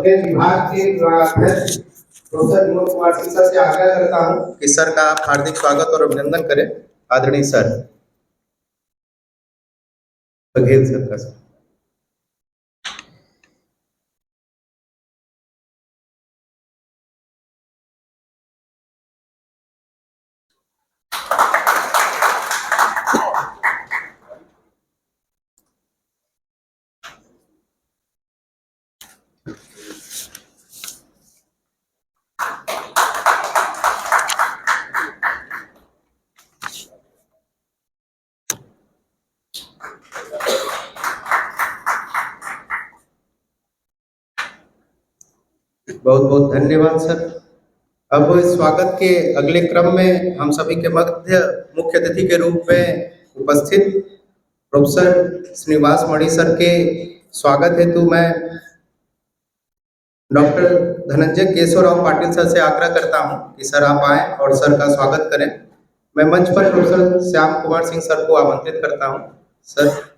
अध्ययन विभाग के विभागाध्यक्ष प्रोफेसर विनोद कुमार सिंह सर से आग्रह करता हूं कि सर का आप हार्दिक स्वागत और अभिनंदन करें। आदरणीय सर बघेल सर का सर। बहुत बहुत धन्यवाद सर। अब स्वागत के अगले क्रम में हम सभी के मध्य मुख्य अतिथि के रूप में उपस्थित प्रोफेसर श्रीनिवास मणि सर के स्वागत हेतु मैं डॉक्टर धनंजय केशवराव पाटिल सर से आग्रह करता हूं कि सर आप आएं और सर का स्वागत करें। मैं मंच पर प्रोफेसर श्याम कुमार सिंह सर को आमंत्रित करता हूं। सर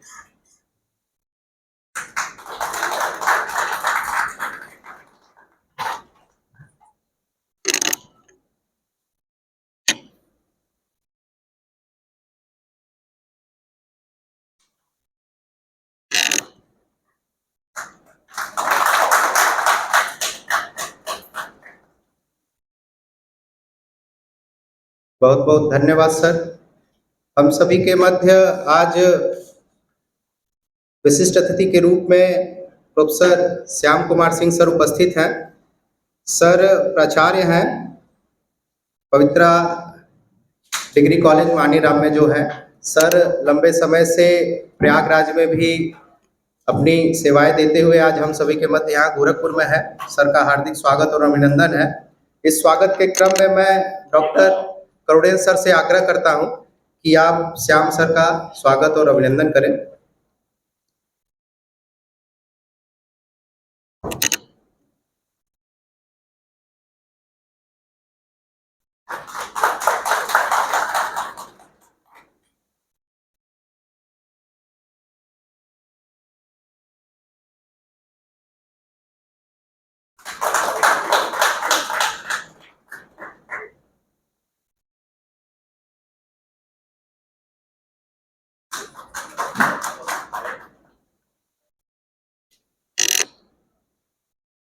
बहुत बहुत धन्यवाद सर। हम सभी के मध्य आज विशिष्ट अतिथि के रूप में प्रोफेसर श्याम कुमार सिंह सर उपस्थित हैं। सर प्राचार्य हैं पवित्रा डिग्री कॉलेज मानीराम में जो है। सर लंबे समय से प्रयागराज में भी अपनी सेवाएं देते हुए आज हम सभी के मध्य यहाँ गोरखपुर में है। सर का हार्दिक स्वागत और अभिनंदन है। इस स्वागत के क्रम में मैं डॉक्टर करुणेश सर से आग्रह करता हूं कि आप श्याम सर का स्वागत और अभिनंदन करें।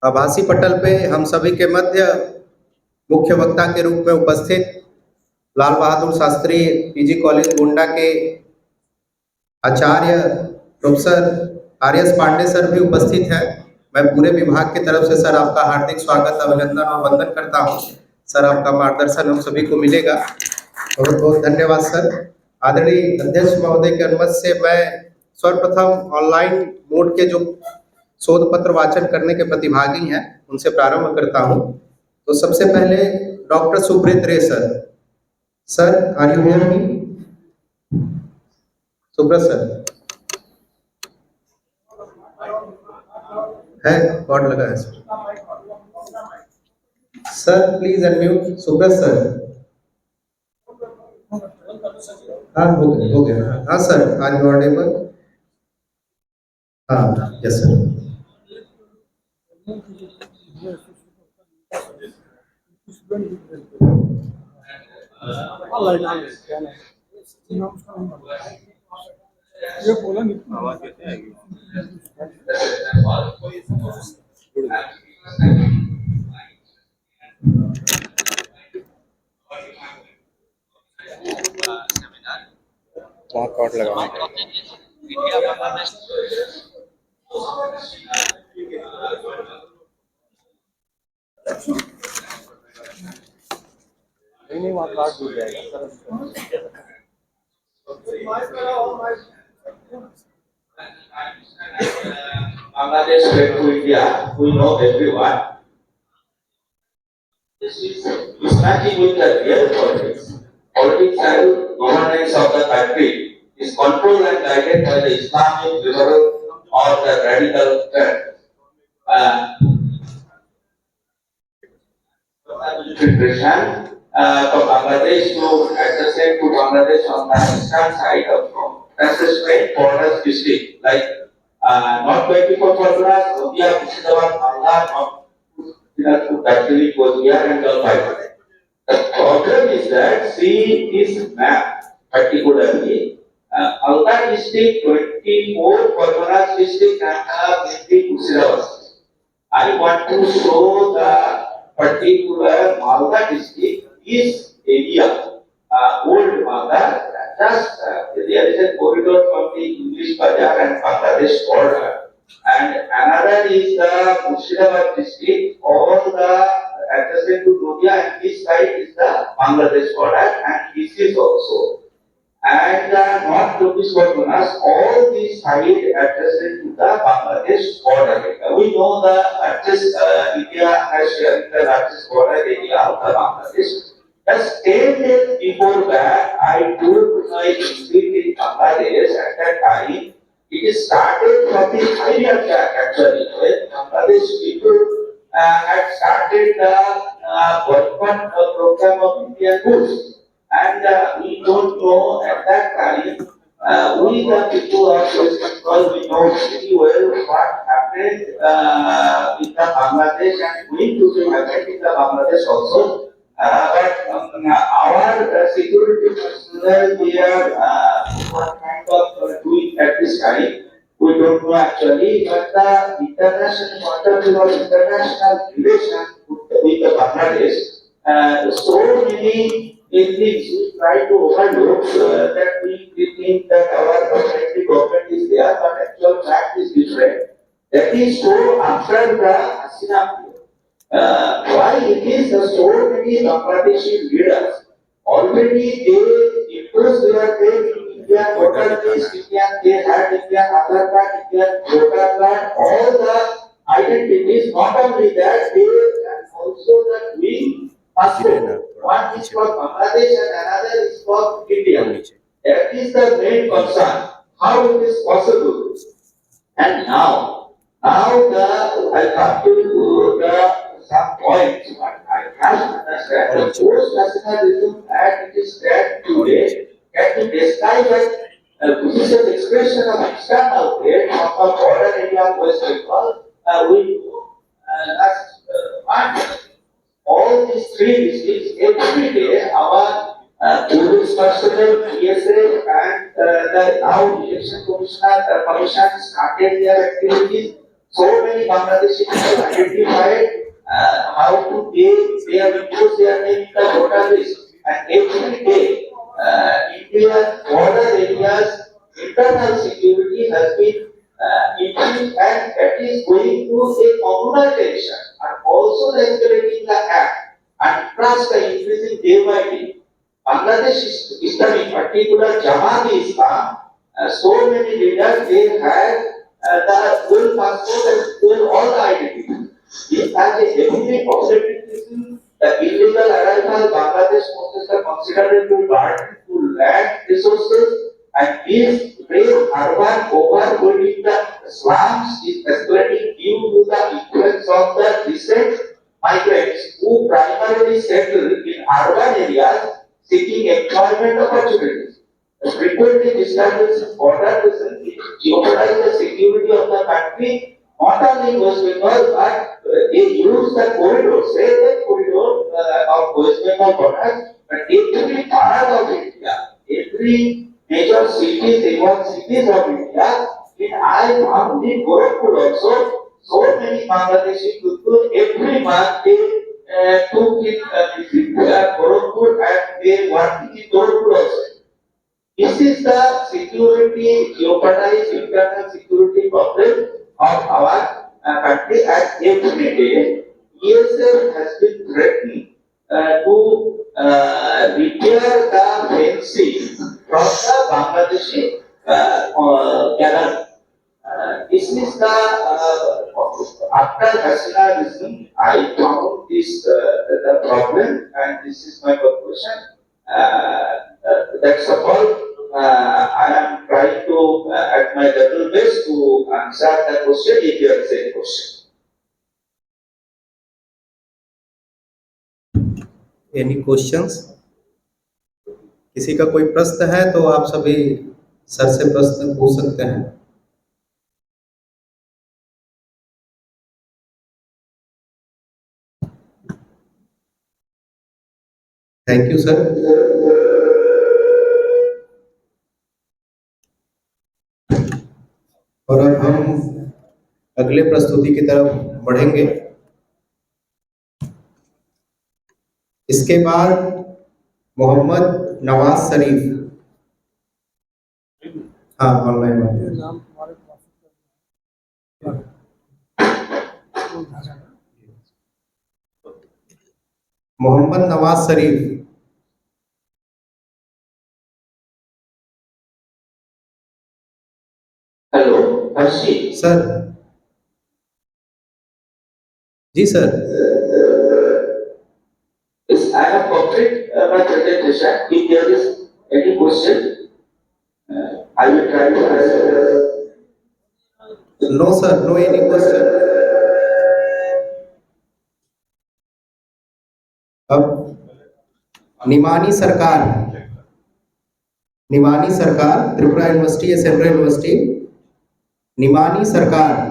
आभासी पटल पे हम सभी के मध्य मुख्य वक्ता के रूप में उपस्थित लाल बहादुर शास्त्री पीजी कॉलेज गोंडा के आचार्य प्रोफेसर आर.एस. पांडे सर भी उपस्थित हैं। मैं पूरे विभाग की तरफ से सर आपका हार्दिक स्वागत अभिनंदन और वंदन करता हूं। सर आपका मार्गदर्शन हम सभी को मिलेगा। बहुत बहुत धन्यवाद सर। आदरणीय अध्यक्ष महोदय के अनुमति से मैं सर्वप्रथम ऑनलाइन मोड के जो शोध पत्र वाचन करने के प्रतिभागी हैं उनसे प्रारंभ करता हूं। तो सबसे पहले doctor Subrata Ray sir. Sir are you hear me? Subrata sir है? कॉर्ड लगा है sir. Sir please unmute Subrata sir. हाँ हो गया। हाँ सर आज ऑडिबल। हाँ यस सर। ये बोला नहीं आवाज कैसे आएगी? वहाँ कॉर्ड लगाना नहीं वहाँ कार्ड भूल जाएगा Bangladesh went to India, we know everyone. This is matching with the real politics. Politics and governance of the country is controlled and guided by the Islamic, liberal or the radical trend. Filtration from Bangladesh to adjacent to Bangladesh on the eastern side of that's a straight border district like North 24 Parganas, India, Murshidabad, Malda, not actually Coastal and Jalpaiguri. The problem is that see this map particularly, Malda district, 24 Parganas district and 20 Murshidabad. I want to show the particular Malda district, this area, old Malda, just there is a corridor from the English Bazaar and Bangladesh border, and another is the Murshidabad district, all the adjacent to Noida, and this side is the Bangladesh border, and this is also. And North 24 Parganas, all these side adjacent to the Bangladesh border. We know the largest India has shared the largest border area of the Bangladesh. Just 10 days before that, I took my visit in Bangladesh at that time. It started from the 5 years back actually, when Bangladesh people had started the boycott program of Indian goods. And we don't know at that time, we the people of West Bengal, we know pretty well what happened in the Bangladesh and going to happen in the Bangladesh also. But our security personnel, they are what kind of doing at this time, we don't know actually, but the international point of view of international relations with the Bangladesh, so many things we try to overlook that we think that our protective government is there, but actual fact is different. That is so after the Hasina period. Why it is so many Bangladeshi leaders already they imposed their faith in Indian voter list, they had Indian Aadhaar card, Indian voter card, all the identities. Not only that, they can also the doing passport. One is for Bangladesh and another is for India. That is the main concern. How it is possible? And now I come to the some points, but I can't understand the post-nationalism that it is there today can be described as this is an expression of external threat from the border area of West Bengal. We know that's one. All these three districts, every day our police personnel, PSA and the now election commission started their activities. So many Bangladeshi people identified how to they have imposed their name in the voter list, and every day India's border areas internal security has been increased, and that is going to a communal tension and also escalating the act and trust the increasing day by day. Bangladesh Islam, in particular Jamaat-e-Islam, so many leaders they had the full passport and full all the identities. This has a heavily populated the illegal arrival Bangladesh poses a considerable burden to land resources, and this raise urban overwhelming the slums is escalating due to the influence of the recent migrants who primarily settle in urban areas seeking employment opportunities. Frequently disturbance border presence jeopardize the security of the country, not only in West Bengal, but they use the corridor, say the corridor of West Bengal borders, but every part of India, every major cities, even cities of India, in I found in Gorakhpur also, so many Bangladeshi people every month they took in visit Gorakhpur and they working in Gorakhpur also. This is the security jeopardized internal security problem of our country, and every day ESL has been threatening to repair the fencing from the Bangladeshi canal. This is the after Hasina regime, I found this the problem, and this is my conclusion. That's all. I am trying to at my level best to answer the question if you have any question. Any questions? किसी का कोई प्रश्न है तो आप सभी sir से प्रश्न पूछ सकते हैं। Thank you sir. और अब हम अगले प्रस्तुति की तरफ बढ़ेंगे। इसके बाद मोहम्मद नवाज शरीफ। हाँ, online Mohammad Nawaz Sharif. Hello Harshi sir. जी sir. Yes, I have complete my presentation. If there is any question, I will try to answer. No sir, no any question. अब निमानी सरकार, निमानी सरकार, त्रिपुरा यूनिवर्सिटी या सेंट्रल यूनिवर्सिटी, निमानी सरकार।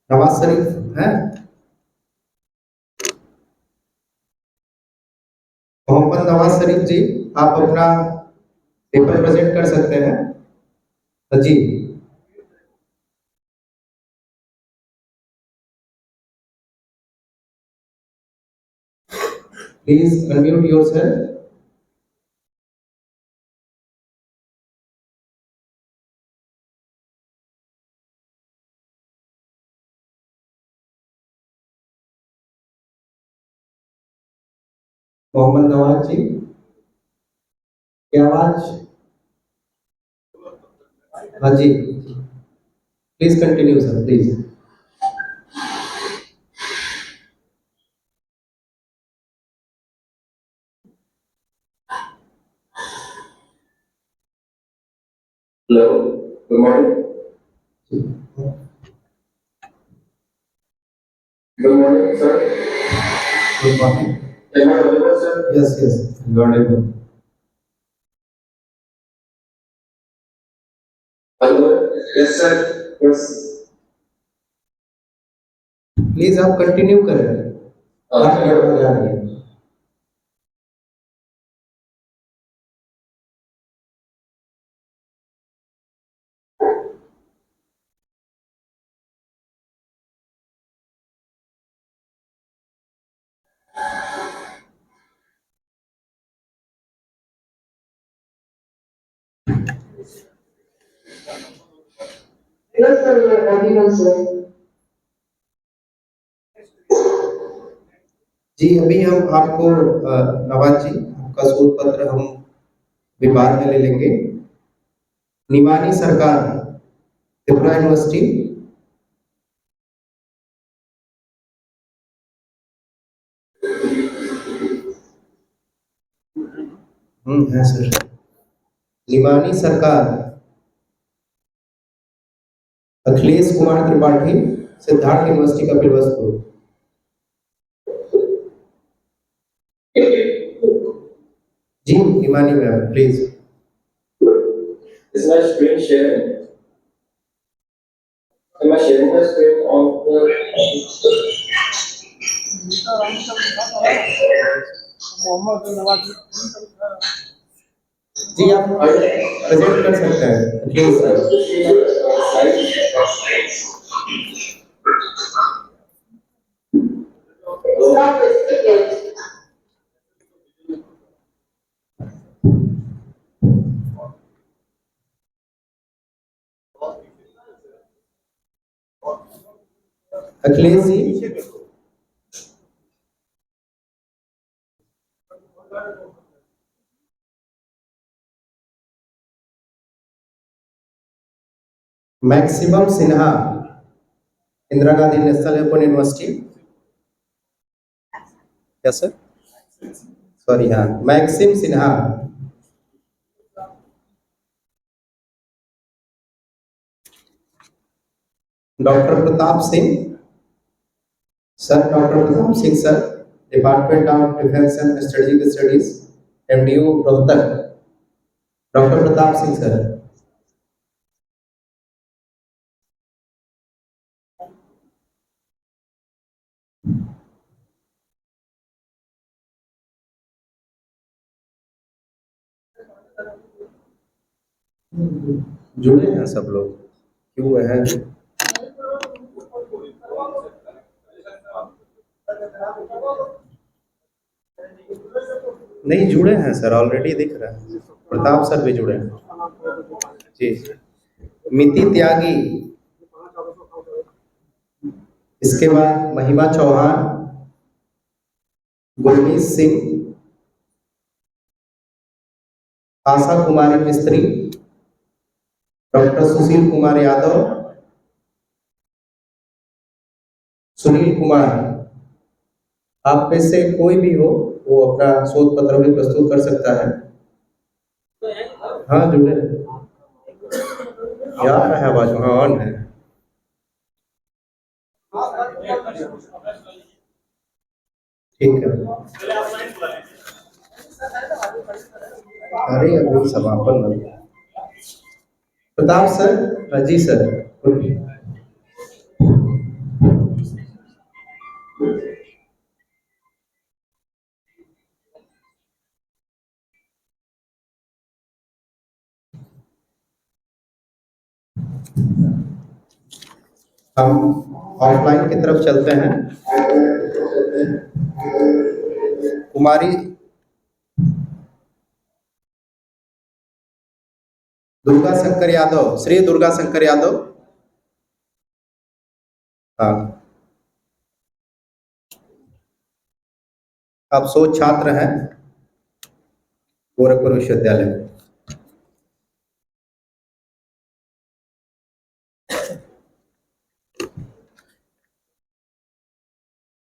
नवाज शरीफ है। मोहम्मद नवाज शरीफ जी, आप अपना पेपर प्रेजेंट कर सकते हैं। जी। Please unmute yourself. Mohammad Nawaz ji की आवाज। हाँ जी, please continue sir, please. Hello, good morning. Good morning, sir. Good morning. Am I audible, sir? Yes yes, you are able. Hello. Yes, sir. Yes. Please आप continue करें। आपकी आवाज आ रही है। Yes, sir, you are audible, sir. जी, अभी हम आपको नवाज जी, आपका शोध पत्र हम विभाग में ले लेंगे। निमानी सरकार, त्रिपुरा यूनिवर्सिटी। है सर। निमानी सरकार, अखिलेश कुमार त्रिपाठी, सिद्धार्थ यूनिवर्सिटी कपिलवस्तु। जी, Nimani ma'am please. Is my screen sharing? Am I sharing my screen on the? जी, आप प्रेजेंट कर सकते हैं Akhilesh sir. Stop speaking. Akhilesh ji. Maximum Sinha, Indira Gandhi national open university. Yes sir, sorry, हाँ, Maxim Sinha. Doctor Pratap Singh sir, doctor Pratap Singh sir, department of defence and strategic studies, MDU Rohtak. Doctor Pratap Singh sir. जुड़े हैं सब लोग, क्यों है? नहीं जुड़े हैं सर, ऑलरेडी दिख रहा है। प्रताप सर भी जुड़े हैं जी। मिति त्यागी, इसके बाद महिमा चौहान, गुरमीत सिंह, आशा कुमारी मिस्त्री, डॉक्टर सुशील कुमार यादव, सुनील कुमार। आप में से कोई भी हो वो अपना शोध पत्र भी प्रस्तुत कर सकता है। हाँ जुड़े, क्या है आवाज? हाँ ऑन है। ठीक है, अरे अभी समापन हो गया। प्रताप सर, जी सर। हम ऑफलाइन की तरफ चलते हैं। कुमारी दुर्गा शंकर यादव, श्री दुर्गा शंकर यादव। हाँ, आप शोध छात्र हैं गोरखपुर विश्वविद्यालय।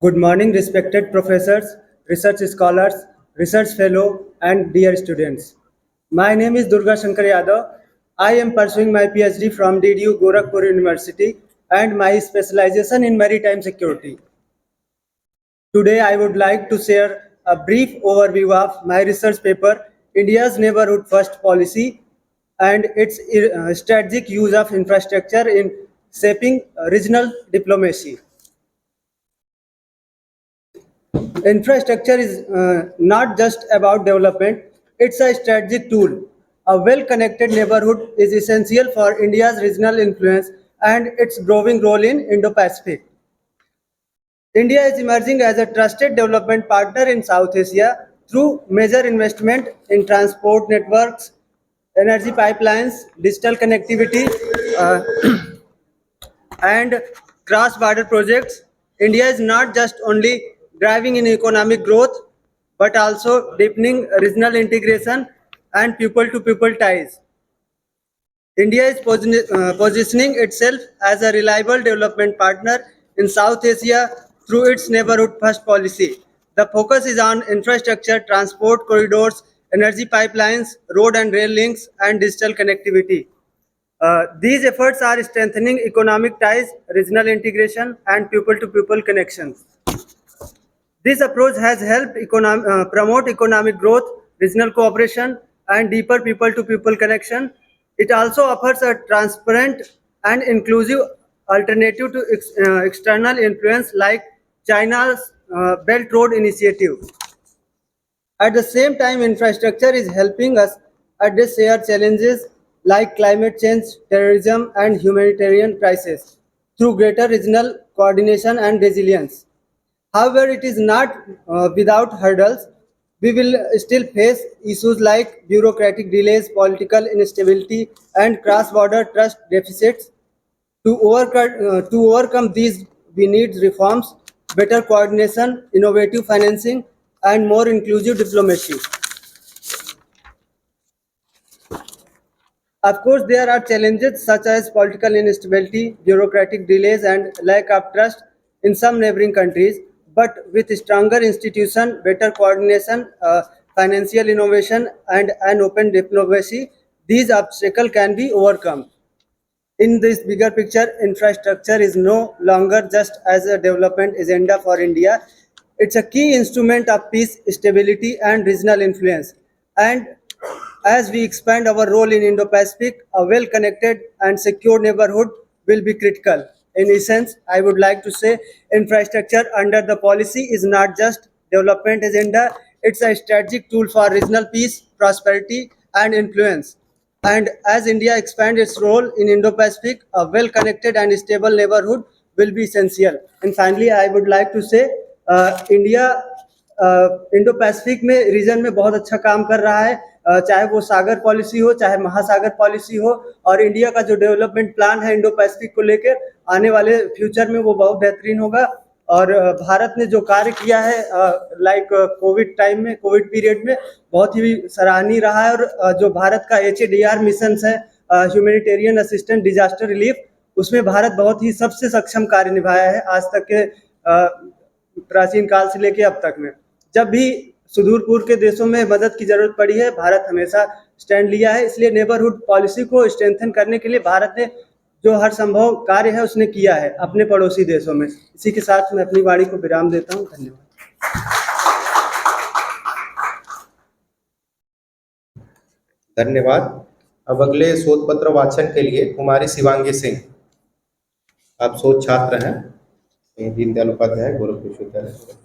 Good morning, respected professors, research scholars, research fellow, and dear students. My name is Durga Shankar Yadav. I am pursuing my PhD from DDU Gorakhpur University and my specialization in maritime security. Today, I would like to share a brief overview of my research paper, India's Neighborhood First Policy and its strategic use of infrastructure in shaping regional diplomacy. Infrastructure is not just about development, it's a strategic tool. A well connected neighborhood is essential for India's regional influence and its growing role in Indo Pacific. India is emerging as a trusted development partner in South Asia through major investment in transport networks, energy pipelines, digital connectivity, uh, and cross border projects. India is not just only driving in economic growth but also deepening regional integration and people to people ties. India is positioning itself as a reliable development partner in South Asia through its neighborhood first policy. The focus is on infrastructure, transport corridors, energy pipelines, road and rail links, and digital connectivity. These efforts are strengthening economic ties, regional integration, and people to people connections. This approach has helped promote economic growth, regional cooperation, and deeper people to people connection. It also offers a transparent and inclusive alternative to external influence like China's Belt Road Initiative. At the same time, infrastructure is helping us address shared challenges like climate change, terrorism, and humanitarian crises through greater regional coordination and resilience. However, it is not without hurdles. We will still face issues like bureaucratic delays, political instability, and cross border trust deficits. To overcome these, we need reforms, better coordination, innovative financing, and more inclusive diplomacy. Of course, there are challenges such as political instability, bureaucratic delays, and lack of trust in some neighboring countries. But with stronger institutions, better coordination, financial innovation, and an open diplomacy, these obstacles can be overcome. In this bigger picture, infrastructure is no longer just as a development agenda for India. It's a key instrument of peace, stability, and regional influence. And as we expand our role in Indo-Pacific, a well-connected and secure neighborhood will be critical. In essence, I would like to say infrastructure under the policy is not just development agenda, it's a strategic tool for regional peace, prosperity, and influence. And as India expands its role in Indo-Pacific, a well-connected and stable neighborhood will be essential. And finally, I would like to say, India Indo Pacific में reason में बहुत अच्छा काम कर रहा है, चाहे वो सागर पॉलिसी हो, चाहे महासागर पॉलिसी हो, और इंडिया का जो डेवलपमेंट प्लान है इंडो पैसिफिक को लेकर आने वाले फ्यूचर में वो बहुत बेहतरीन होगा। और भारत ने जो कार्य किया है लाइक कोविड टाइम में, कोविड पीरियड में, बहुत ही सराहनीय रहा है। और जो भारत का HADR मिशन है, ह्यूमैनिटेरियन असिस्टेंट डिजास्टर रिलीफ, उसमें भारत बहुत ही सबसे सक्षम कार्य निभाया है आज तक के प्राचीन काल से लेके अब तक में। जब भी सुदूर पूर्व के देशों में मदद की जरूरत पड़ी है, भारत हमेशा स्टैंड लिया है। इसलिए नेबरहुड पॉलिसी को स्ट्रेंथन करने के लिए भारत ने जो हर संभव कार्य है उसने किया है अपने पड़ोसी देशों में। इसी के साथ मैं अपनी वाणी को विराम देता हूँ। धन्यवाद। धन्यवाद। अब अगले शोध पत्र वाचन के लिए कुमारी शिवांगी सिंह, आप शोध छात्र हैं दीनदयाल उपाध्याय गोरखपुर विश्वविद्यालय।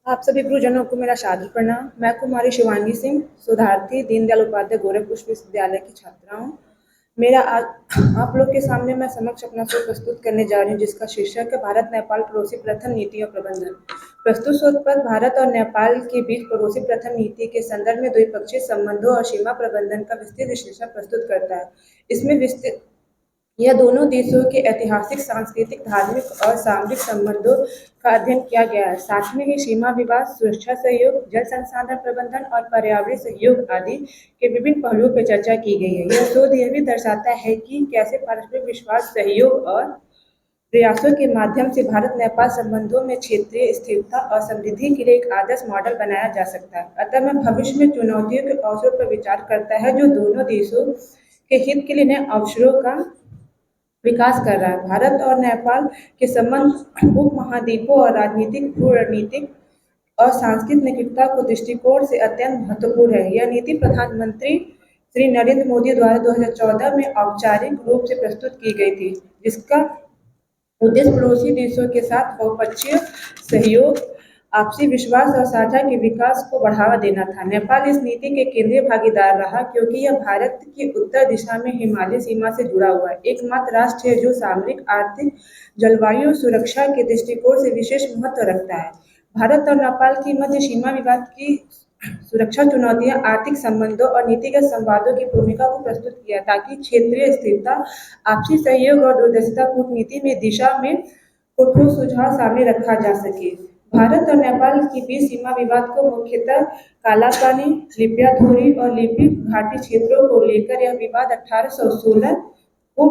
आप सभी गुरुजनों को मेरा सादर प्रणाम। मैं कुमारी शिवांगी सिंह, शोधार्थी, दीनदयाल उपाध्याय गोरखपुर विश्वविद्यालय की छात्रा हूँ। मेरा आज आप लोग के सामने मैं समक्ष अपना शोध प्रस्तुत करने जा रही हूँ, जिसका शीर्षक है भारत नेपाल पड़ोसी प्रथम नीति और प्रबंधन। प्रस्तुत शोध पत्र भारत और नेपाल के बीच पड़ोसी प्रथम नीति के संदर्भ में द्विपक्षीय संबंधों और सीमा प्रबंधन का विस्तृत विश्लेषण प्रस्तुत करता है। इसमें यह दोनों देशों के ऐतिहासिक, सांस्कृतिक, धार्मिक और सामरिक संबंधों का अध्ययन किया गया है। साथ में ही सीमा विवाद, सुरक्षा सहयोग, जल संसाधन प्रबंधन और पर्यावरण सहयोग आदि के विभिन्न पहलुओं पर चर्चा की गई है। यह शोध यह भी दर्शाता है कि कैसे पारस्परिक विश्वास, सहयोग और प्रयासों के माध्यम से भारत नेपाल संबंधों में क्षेत्रीय स्थिरता और समृद्धि के लिए एक आदर्श मॉडल बनाया जा सकता है। अतः मैं भविष्य में चुनौतियों के अवसरों पर विचार करता है जो दोनों देशों के हित के लिए नए अवसरों का विकास कर रहा है। भारत और नेपाल के संबंध उपमहाद्वीपों और राजनीतिक, भू रणनीतिक और सांस्कृतिक निकटता को दृष्टिकोण से अत्यंत महत्वपूर्ण है। यह नीति प्रधानमंत्री श्री नरेंद्र मोदी द्वारा 2014 में औपचारिक रूप से प्रस्तुत की गई थी, जिसका उद्देश्य पड़ोसी देशों के साथ बहुपक्षीय सहयोग, आपसी विश्वास और साझा के विकास को बढ़ावा देना था। नेपाल इस नीति के केंद्रीय भागीदार रहा क्योंकि यह भारत की उत्तर दिशा में हिमालय सीमा से जुड़ा हुआ है, एकमात्र राष्ट्र है जो सामरिक, आर्थिक, जलवायु सुरक्षा के दृष्टिकोण से विशेष महत्व रखता है। भारत और नेपाल की मध्य सीमा विवाद की सुरक्षा चुनौतियां, आर्थिक संबंधों और नीतिगत संवादों की भूमिका को प्रस्तुत किया ताकि क्षेत्रीय स्थिरता, आपसी सहयोग और दूरदर्शिता कूटनीति में दिशा में कठोर सुझाव सामने रखा जा सके। भारत और नेपाल के बीच सीमा विवाद को मुख्यतः कालापानी, लिप्याथोरी और लिपि घाटी क्षेत्रों को लेकर यह विवाद 1816 को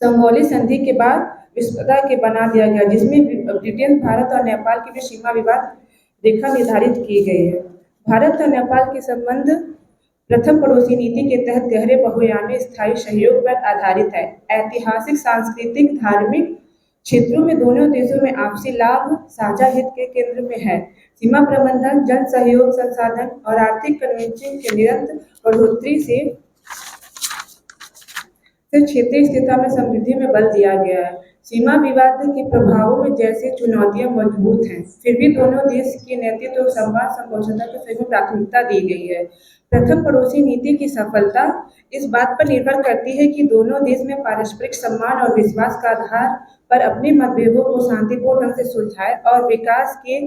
संगौली संधि के बाद विस्फोटा के बना दिया गया, जिसमें ब्रिटेन, भारत और नेपाल के बीच सीमा विवाद रेखा निर्धारित की गई है। भारत और नेपाल के संबंध प्रथम पड़ोसी नीति के तहत गहरे बहुआयामी स्थायी सहयोग पर आधारित है। ऐतिहासिक, सांस्कृतिक, धार्मिक क्षेत्रों में दोनों देशों में आपसी लाभ, साझा हित के केंद्र में है। सीमा प्रबंधन, जन सहयोग, संसाधन और आर्थिक कन्वेंशन के निरंतर बढ़ोतरी से क्षेत्रीय स्थिरता में समृद्धि में बल दिया गया है। सीमा विवाद के प्रभावों में जैसे चुनौतियां मजबूत हैं, फिर भी दोनों देश के नेतृत्व और संवाद संबोधन को सही प्राथमिकता दी गई है। प्रथम पड़ोसी नीति की सफलता इस बात पर निर्भर करती है कि दोनों देश में पारस्परिक सम्मान और विश्वास का आधार पर अपने मतभेदों को शांतिपूर्ण ढंग से सुलझाए और विकास के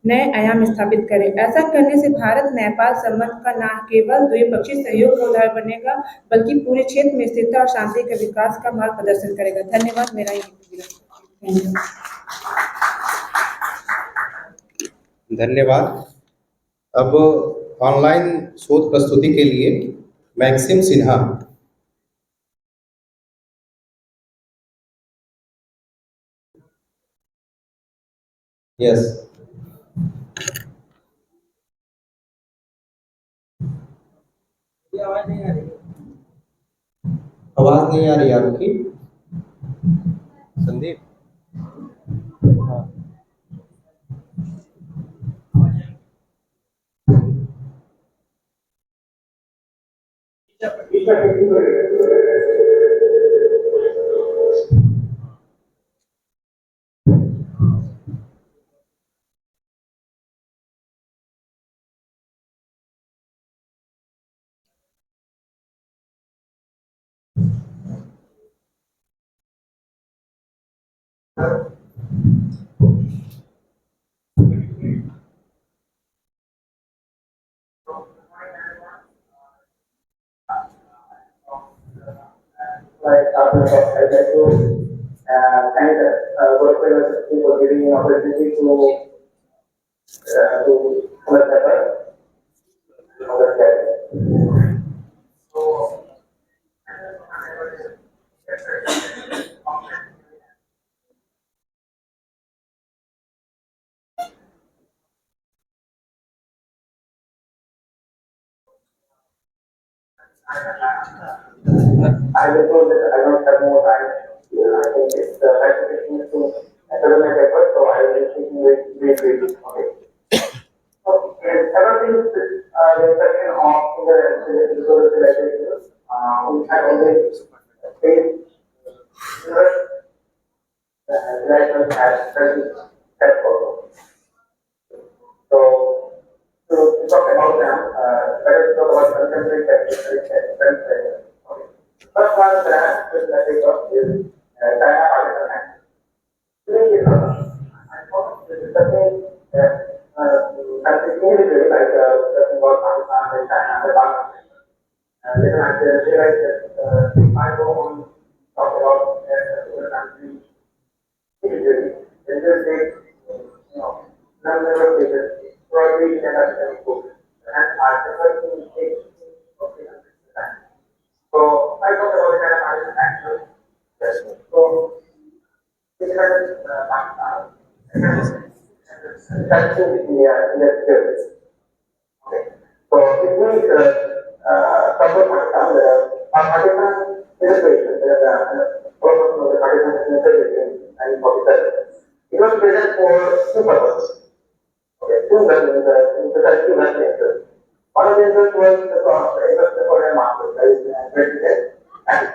नए आयाम स्थापित करें। ऐसा करने से भारत नेपाल संबंध का न केवल द्विपक्षीय सहयोग का उदाहरण बनेगा, बल्कि पूरे क्षेत्र में स्थिरता और शांति के विकास का मार्ग प्रदर्शन करेगा। धन्यवाद। मेरा धन्यवाद। अब ऑनलाइन शोध प्रस्तुति के लिए मैक्सिम सिन्हा। यस, आवाज नहीं आ रही आपकी संदीप। हाँ। Like I'd like to thank Gorakhpur University for giving me an opportunity to collect that. So, I was told that I don't have more time. I think it's the right position to academic effort, so I will be speaking with briefly. Okay. Okay. And ever since the inception of the disorder civilization, we have always faced civilization as present step forward. So, to talk about them, let us talk about contemporary texts. Okay. First one that is the topic of is China Pakistan Act. Today, I thought this is something that individually, like talking about Pakistan and China and Bangladesh. And then I realized that if I go on talk about other countries individually, then will take number of pages, probably 10 or 7 books. And I prefer to take okay, so I talked about it as an actual. Yes. So this is that's in the skills. Okay. So it means couple Pakistan is a patient. Problem of the Pakistan is in 1947. It was present for two purposes. Okay, two methods, two methods. One of the methods was the foreign market, that is and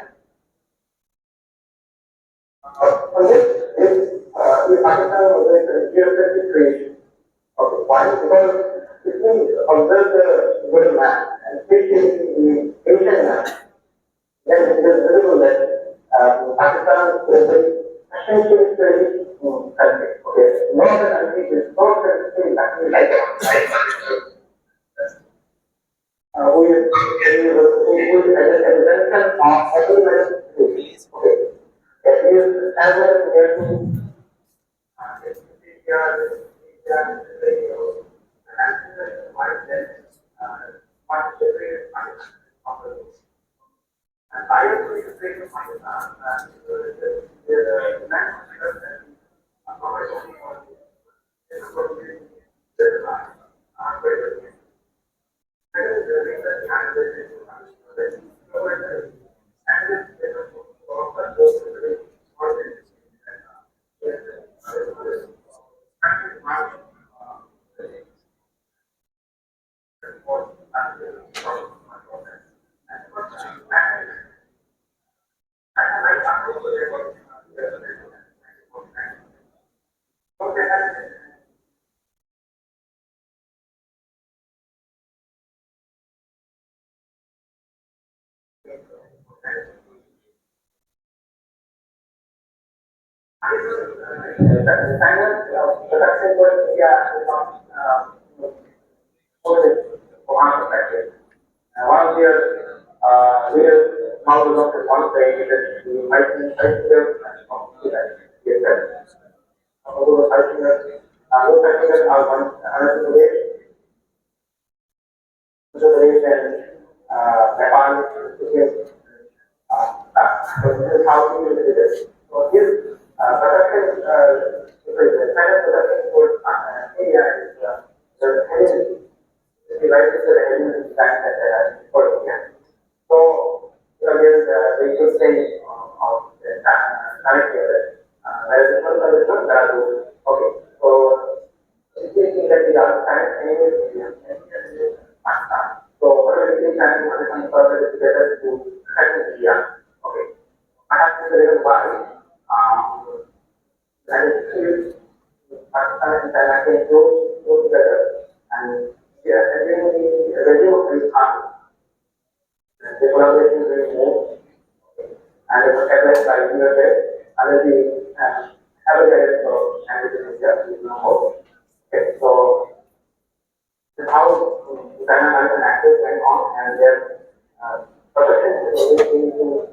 on this is Pakistan was a geographic creation. Okay, why? Because if we observe the Google map and especially the Asian map, then it is visible that Pakistan is essentially very country. Okay, no other country is so country exactly like that. We as a residential of every country. Okay, it is as well compared to India, and I agree with Pakistan and the production for India is not one perspective. One of their leaders, Mao Zedong, is one saying that the fighting although the fighting are one another way, and Nepal became this is how we did it. So his production, the kind of production for India is the energy. Devices are elements that for India. So there is a good thing of connect here. There is a one that okay. So if we think that the other side anyway, so what is the time to understand further together to connect India? Okay. Perhaps the reason why that is Pakistan and China can go together and and then the review of this article. The collaboration will move and it was established by USA under the have a guidance for language in India, you know how. Okay, so this is how China American actors went on and their profession is into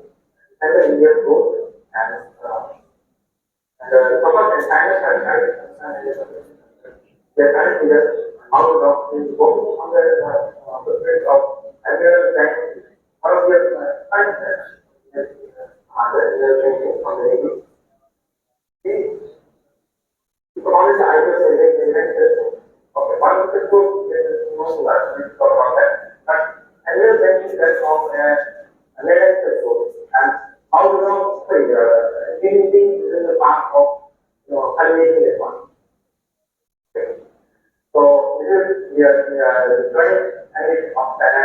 center India's growth and so much in China their current leaders out of is working on the footprint of Agro Bank, one of their current from the Navy. He promoted the ideas of the okay, one of the group is known to us, we talk about that. But Agro Bank is that of a leadership group and how to know, unity is in the path of culminating this one. Okay. So this is the joint analysis of China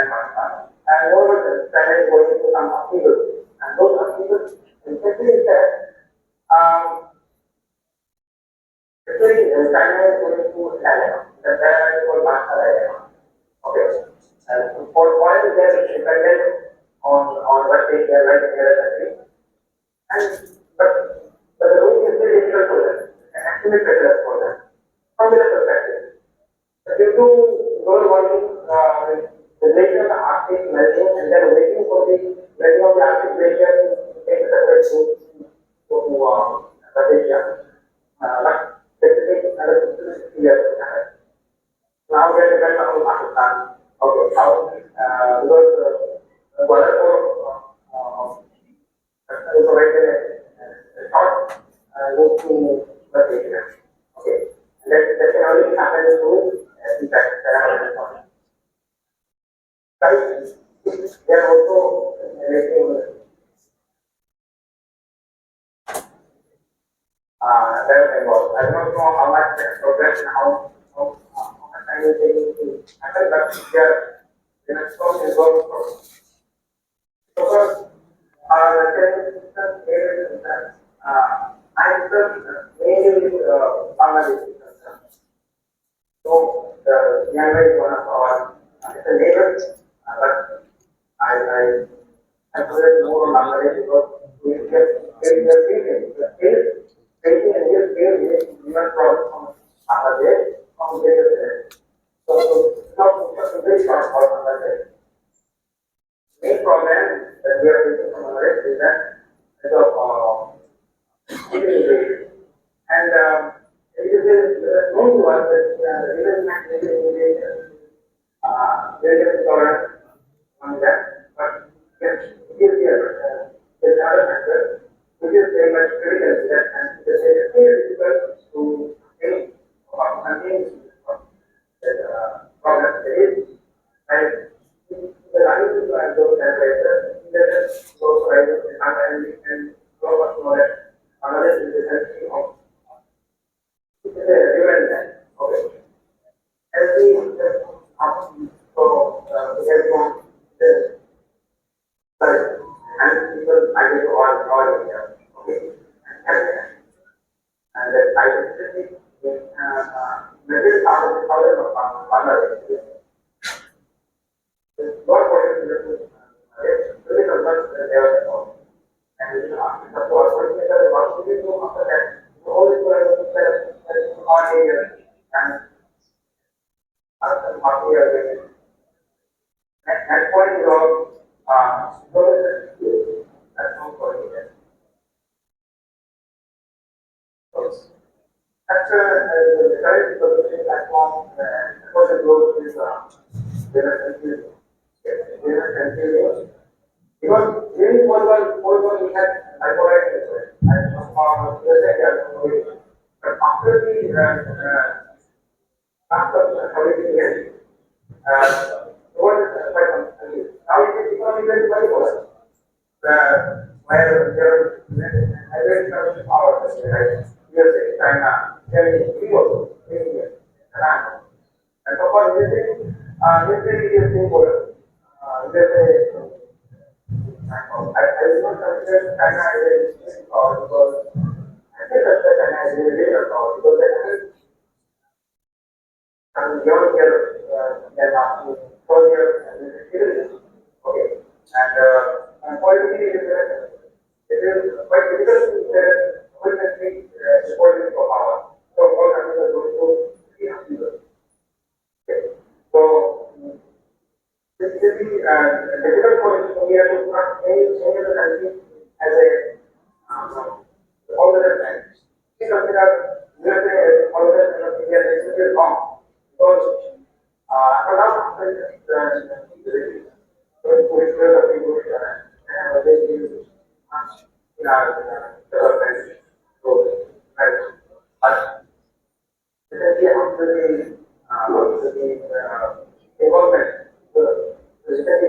and moreover China is going through some upheavals and those upheavals especially is that actually China is going through dilemma. The dilemma is called master dilemma. Okay. And for oil they are dependent on what they are right in their country. And but the road is very difficult for them and actually better for them from their perspective. Due to global warming, the glacier of the Arctic melting and then waiting for the melting of the Arctic glacier to take a separate route to Asia. But specific another 50 years to happen. Now we are dependent on Pakistan. Okay, how because the border for provided a short route to Malaysia. Okay, that can only happen through in fact, they are also making that involved. I don't know how much progress and how much time it takes to happen, but they are in a strong involved. Because mainly Bangladesh. So Myanmar is one of our it's a neighbor, but I focus more on Bangladesh because we are facing and we are facing human problems from Bangladesh from various areas. So it's not just a very short for Bangladesh. Main problem that we are facing from Bangladesh is that immigration and it is known to us that there is tolerance on that, but yes, it is there. There is another factor which is very much critical to that, and it is very difficult to think about contain that problem there is. And the language and those temperatures, there is those rises and so much more that another is the country of it is a given that okay. As we so we have gone the and people migrate to all India, okay, and that identity maybe thousands of Bangladesh. What question is really concerned that they are and the what we do after that, all is all areas and what we are doing. That point is all that's not for it. That's the current solution platform for the growth is because during World War we had bipolar but after the community years, the world is quite confused. Now it is economically bipolar, where there are very powers, right? USA, China, Germany, Europe, India, Japan. And so far, military is bipolar. USA. I will not consider China as a power because I think that China is a leader power because they have some young girls that are 4 years and okay. And politically it is quite difficult to say which country any other country as a all other countries. We consider USA as all other kind of India as it is wrong because for now in our development. So, but recently after the involvement, recently the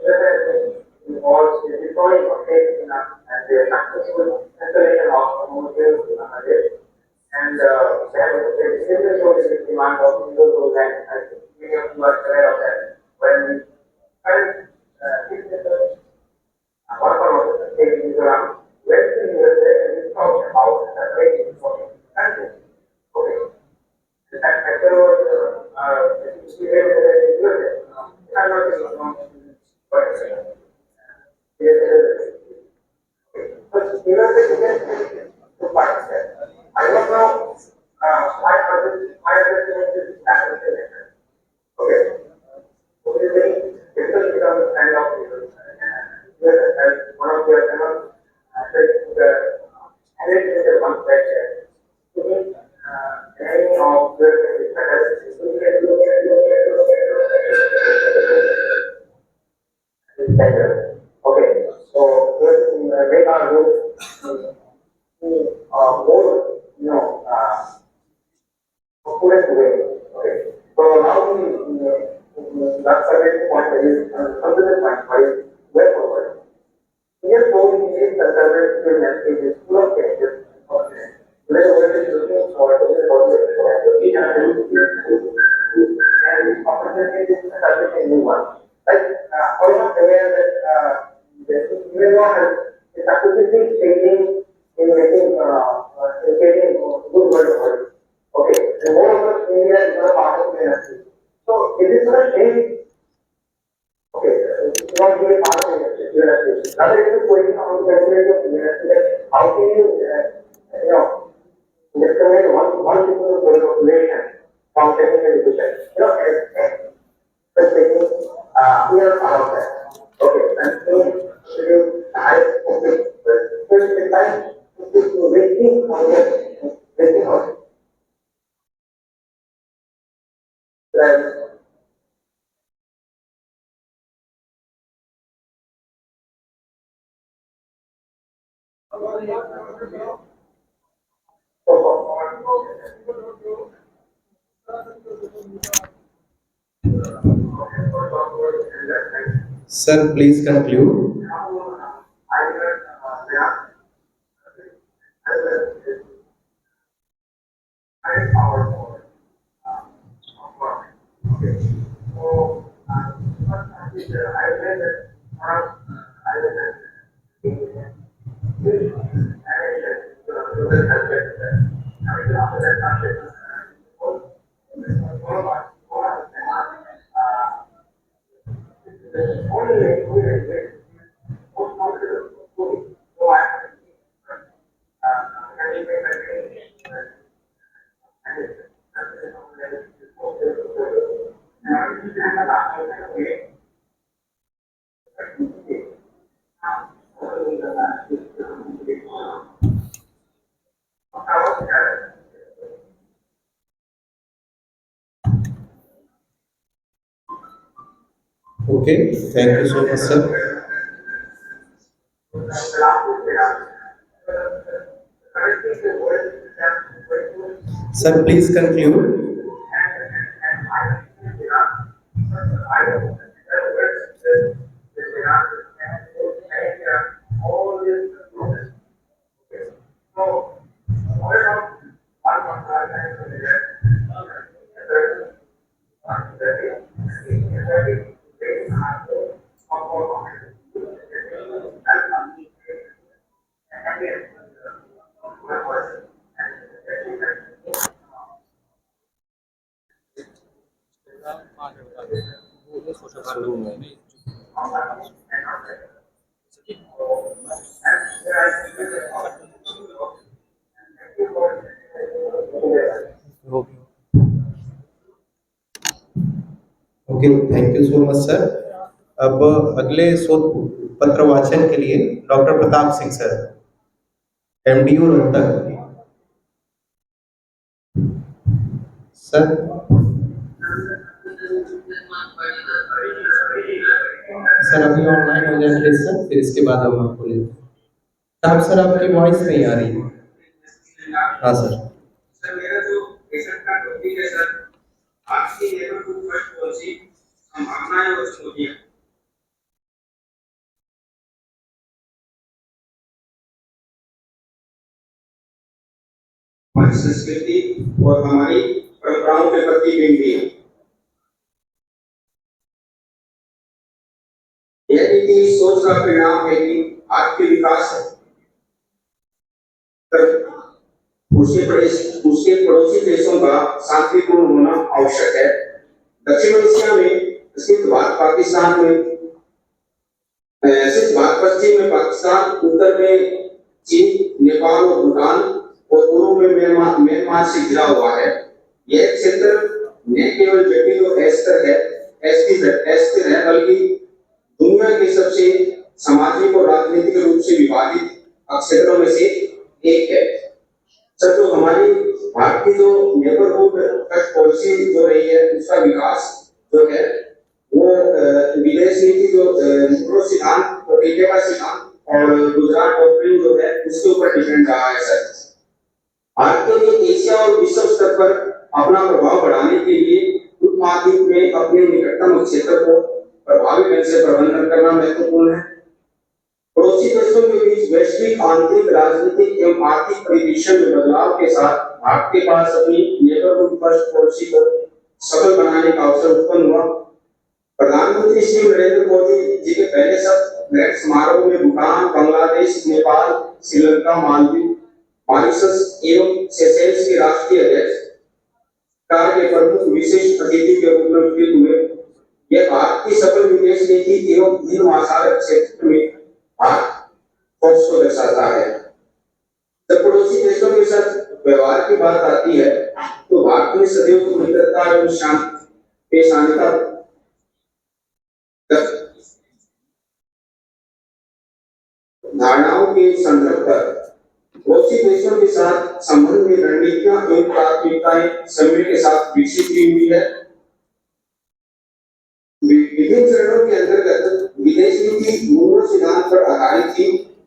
USA involves the deploying of faith in and the successful installation of molecules in Bangladesh. And they have a significant demand of Windows and I think many of you are aware of that. When current one of state is around Western USA and we talk about separating from countries. Okay. That factor was instigated in the USA. I'm not saying wrong, but but USA began to fight that. I don't know why this happened. Okay. So we think this will become kind of as one of the analytical concept to me any of the okay, so let's make our group more, opulent way. Okay, so now that's a very point that is considered by way forward. Here, so we need conservative messages full of changes. Let's already looking for and opportunities is such a new one. Like almost aware that even though is actively failing in making creating good world. Okay, and more of us India is not part of the industry. So it is not a shame. Okay, it's not really part of the industry. Rather, it is going on the facility of the industry. How can you discriminate one people population from technical education? Just taking we are part of that. Okay, and so you okay, first the time to waiting on the waiting on. Sir, please conclude. Okay, thank you so much, sir. Sir, please conclude. Okay, thank you so much sir. अब अगले शोध पत्र वाचन के लिए doctor Pratap Singh sir, MDO Rohtak. Sir sir अभी online हो जाएंगे सर, फिर इसके बाद हम आपको लेते हैं। साहब सर आपकी वॉइस नहीं आ रही है। हाँ सर। सर मेरा जो पेशेंट का टॉपिक है सर, आपकी नेबरहुड फर्स्ट पॉलिसी संभावनाएं और चुनौतियां। हमारी संस्कृति और हमारी परंपराओं के प्रतिबिंब भी है। यह नीति सोच का परिणाम है कि आपके विकास उसके पड़ोसी देशों का शांतिपूर्ण होना आवश्यक है। दक्षिण एशिया में स्थित भारत पाकिस्तान में स्थित भारत पश्चिम में पाकिस्तान, उत्तर में चीन, नेपाल और भूटान और पूर्व में म्यांमार से घिरा हुआ है। यह क्षेत्र न केवल जटिल और अस्थिर है बल्कि दुनिया के सबसे सामाजिक और राजनीतिक रूप से विभाजित क्षेत्रों में से एक है। सर जो हमारी भारत की जो नेबरहुड फर्स्ट पॉलिसी जो रही है, उसका विकास जो है वो विदेश नीति जो सिद्धांत और का सिद्धांत और गुजरात डॉक्ट्रिन जो है उसके ऊपर डिपेंड रहा है। सर भारत के लिए एशिया और विश्व स्तर पर अपना प्रभाव बढ़ाने के लिए उपमहाद्वीप में अपने निकटतम क्षेत्र को प्रभावी ढंग से प्रबंधन करना महत्वपूर्ण है। पड़ोसी देशों के बीच वैश्विक आंतरिक राजनीतिक एवं आर्थिक परिदृश्य में बदलाव के साथ भारत के पास अपनी नेबरहुड फर्स्ट पॉलिसी को सफल बनाने का अवसर उत्पन्न हुआ। प्रधानमंत्री श्री नरेंद्र मोदी जी के पहले सब समारोह में भूटान, बांग्लादेश, नेपाल, श्रीलंका, मालदीव, मॉरिशस एवं सेशेल्स के राष्ट्रीय अध्यक्ष के प्रमुख विशिष्ट अतिथि के रूप में उपस्थित हुए। यह भारत की सफल विदेश नीति एवं हिंद महासागर क्षेत्र में भारत फोकस को दर्शाता है। जब पड़ोसी देशों के साथ व्यवहार की बात आती है तो भारत ने सदैव मित्रता एवं शांति पेश आने का धारणाओं के संदर्भ पर पड़ोसी देशों के साथ संबंध में रणनीतियां एवं प्राथमिकताएं समय के साथ विकसित की हुई है। विभिन्न चरणों के अंतर्गत विदेश नीति मूल सिद्धांत पर आधारित थी।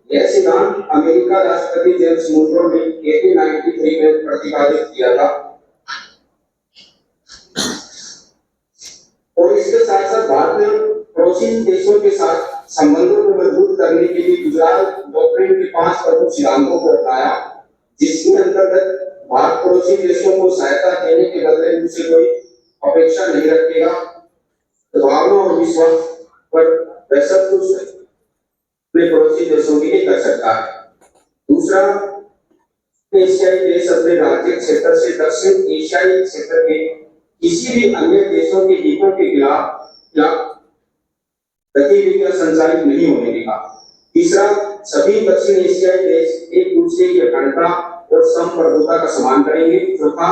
यह सिद्धांत अमेरिका राष्ट्रपति जेम्स मोनरो ने 1893 में प्रतिपादित किया था और इसके साथ साथ भारत ने पड़ोसी देशों के साथ संबंधों को मजबूत करने के लिए गुजरात डॉक्ट्रिन के 5 प्रमुख सिद्धांतों को अपनाया, जिसके अंतर्गत भारत पड़ोसी देशों को सहायता देने के बदले उनसे कोई अपेक्षा नहीं रखेगा। भावना और विश्वास पर वह सब कुछ अपने पड़ोसी देशों के लिए कर सकता है। दूसरा, एशियाई देश अपने राज्य क्षेत्र से दक्षिण एशियाई क्षेत्र के किसी भी अन्य देशों के हितों के खिलाफ गतिविधियां संचालित नहीं होने देगा। तीसरा, सभी दक्षिण एशियाई देश एक दूसरे की अखंडता और संप्रभुता का सम्मान करेंगे। चौथा,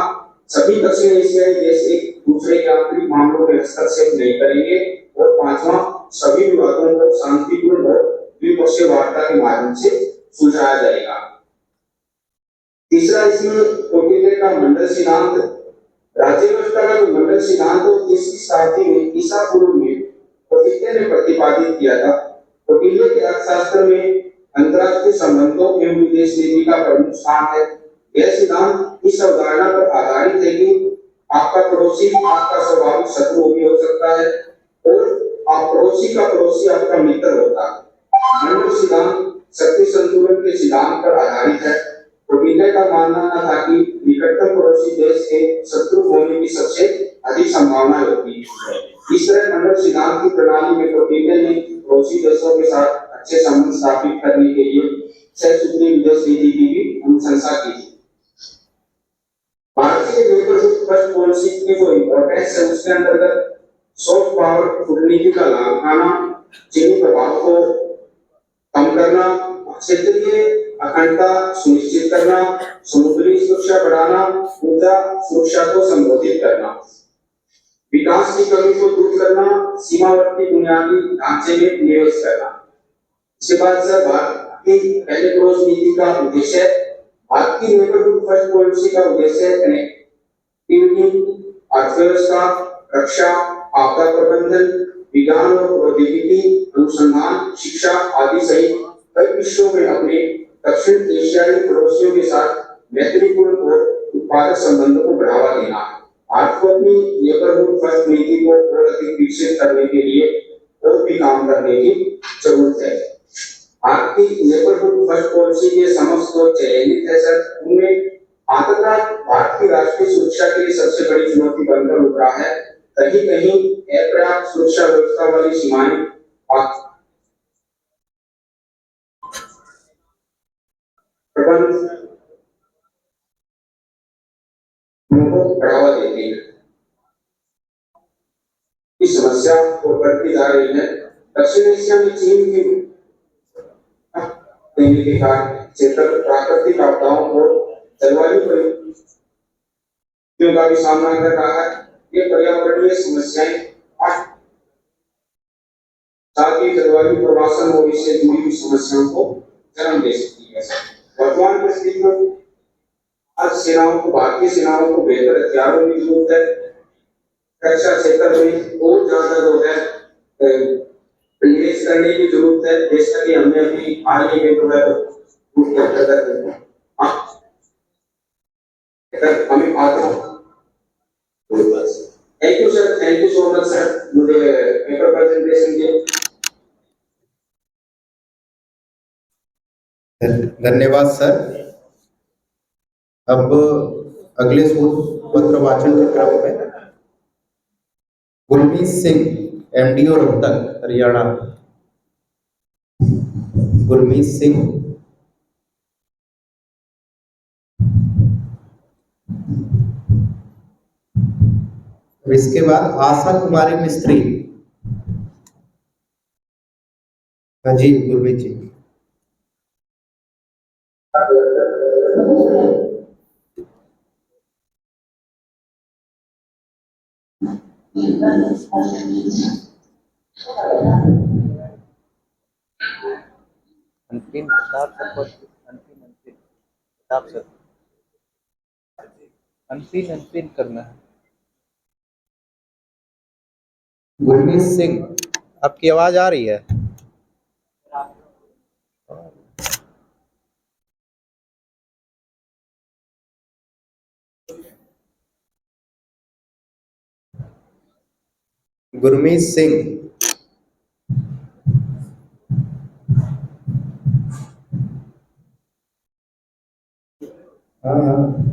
सभी दक्षिण एशियाई देश एक दूसरे के आंतरिक मामलों में हस्तक्षेप नहीं करेंगे। और पांचवा, सभी विवादों को शांतिपूर्ण और द्विपक्षीय वार्ता के माध्यम से सुलझाया जाएगा। तीसरा, इसमें कौटिल्य का मंडल सिद्धांत, राज्य व्यवस्था का जो मंडल सिद्धांत 30वीं शताब्दी में ईसा पूर्व में कौटिल्य ने प्रतिपादित किया था। कौटिल्य के अर्थशास्त्र में अंतरराष्ट्रीय संबंधों एवं विदेश नीति का प्रमुख स्थान है। यह सिद्धांत इस अवधारणा पर आधारित है कि आपका पड़ोसी आपका स्वाभाविक शत्रु भी हो सकता है और आप पड़ोसी का पड़ोसी आपका मित्र होता है। मंडल सिद्धांत शक्ति संतुलन के सिद्धांत पर आधारित है। कौटिल्य का मानना था कि निकटतम पड़ोसी देश के शत्रु होने की सबसे अधिक संभावना होती है। इस तरह मंडल सिद्धांत की प्रणाली में कौटिल्य ने पड़ोसी देशों के साथ अच्छे संबंध स्थापित करने के लिए सहसूत्री विदेश नीति की भी अनुशंसा की। भारतीय नेबरहुड फर्स्ट पॉलिसी की जो इंपॉर्टेंस है उसके अंतर्गत सॉफ्ट पावर कूटनीति का लाभ उठाना, चीनी प्रभाव को कम करना, क्षेत्रीय अखंडता सुनिश्चित करना, समुद्री सुरक्षा बढ़ाना, ऊर्जा सुरक्षा को संबोधित करना, विकास की कमी को दूर करना, सीमावर्ती बुनियादी ढांचे में निवेश करना। इसके बाद सर भारत की पहले पड़ोस नीति का उद्देश्य, भारत की नेबरहुड फर्स्ट पॉलिसी का उद्देश्य कनेक्टिविटी, अर्थव्यवस्था, रक्षा, आपदा प्रबंधन, विज्ञान और प्रौद्योगिकी, अनुसंधान, शिक्षा आदि सहित कई विषयों में अपने दक्षिण एशियाई पड़ोसियों के साथ मैत्रीपूर्ण और उत्पादक संबंधों को बढ़ावा देना है। भारत को अपनी नेबरहुड फर्स्ट नीति को और अधिक विकसित करने के लिए और भी काम करने की जरूरत है। भारत की नेबरहुड फर्स्ट पॉलिसी के समक्ष जो चयनित है सर, उनमें आतंकवाद भारत की राष्ट्रीय सुरक्षा के लिए सबसे बड़ी चुनौती बनकर उभरा है। कहीं कहीं अपर्याप्त सुरक्षा व्यवस्था वाली सीमाएं प्रबंध को बढ़ावा देती है। इस समस्या को बढ़ती जा रही है। दक्षिण एशिया में चीन की देने के कारण क्षेत्र प्राकृतिक आपदाओं और जलवायु परिवर्तन का भी सामना कर रहा है। ये पर्यावरणीय समस्याएं साथ ही जलवायु प्रवासन और इससे जुड़ी हुई समस्याओं को जन्म दे सकती है। वर्तमान परिस्थिति में आज सेनाओं को, भारतीय सेनाओं को बेहतर हथियारों की जरूरत है। रक्षा क्षेत्र में और ज्यादा जो है निवेश करने की जरूरत है, जैसा कि हमने अभी हाल ही में जो है हमें आता। Thank you sir, thank you so much sir, मुझे पेपर प्रेजेंटेशन के। धन्यवाद सर। अब अगले शोध पत्र वाचन के क्रम में गुरमीत सिंह, एमडीओ रोहतक, हरियाणा। गुरमीत सिंह। इसके बाद आशा कुमारी मिस्त्री। हाँ जी गुरमीत जी। अंतिम किताब अंतिम किताब सर, अंतिम करना है। गुरमीत सिंह, आपकी आवाज आ रही है? गुरमीत सिंह। हाँ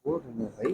बोल रहे हैं भाई।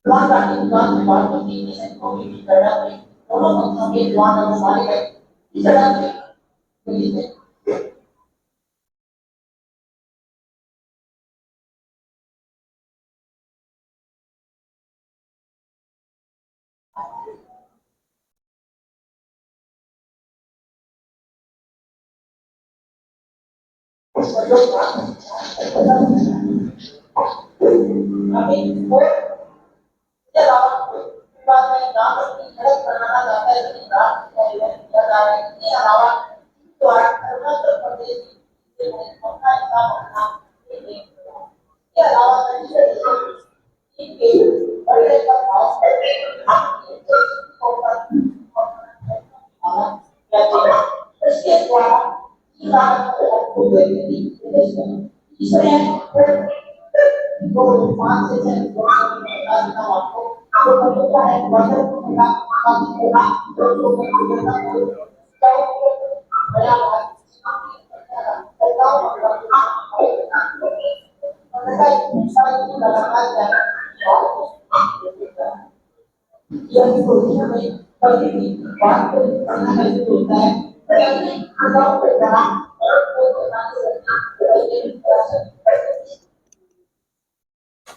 जुआन का जुआन जुआन को तीन से को भी करना है दोनों पक्षों के जुआन और हमारे है इस तरह से अभी और इसके अलावा बात में नाम की सड़क बनाना चाहता है लेकिन रात को किया जा रहा है इसके अलावा तो अरुणाचल प्रदेश की अपना काम अपना इसके अलावा इनके बड़े का भाव इसके द्वारा इसमें तो 5 से 6 आपको तो होता है बजट का काम होगा तो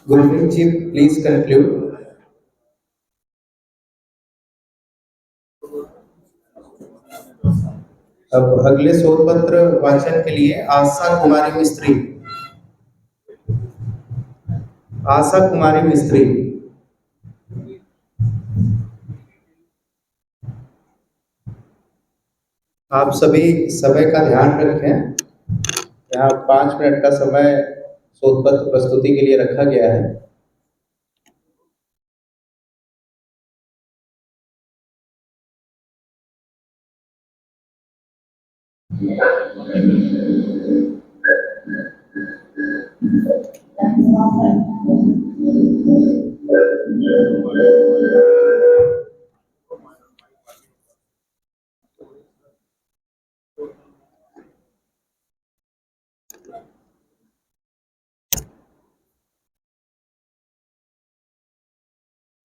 Gurpreet ji, please conclude. अब अगले शोध पत्र वाचन के लिए आशा कुमारी मिस्त्री। आप सभी समय का ध्यान रखें। यहाँ 5 मिनट का समय शोध पत्र प्रस्तुति के लिए रखा गया है।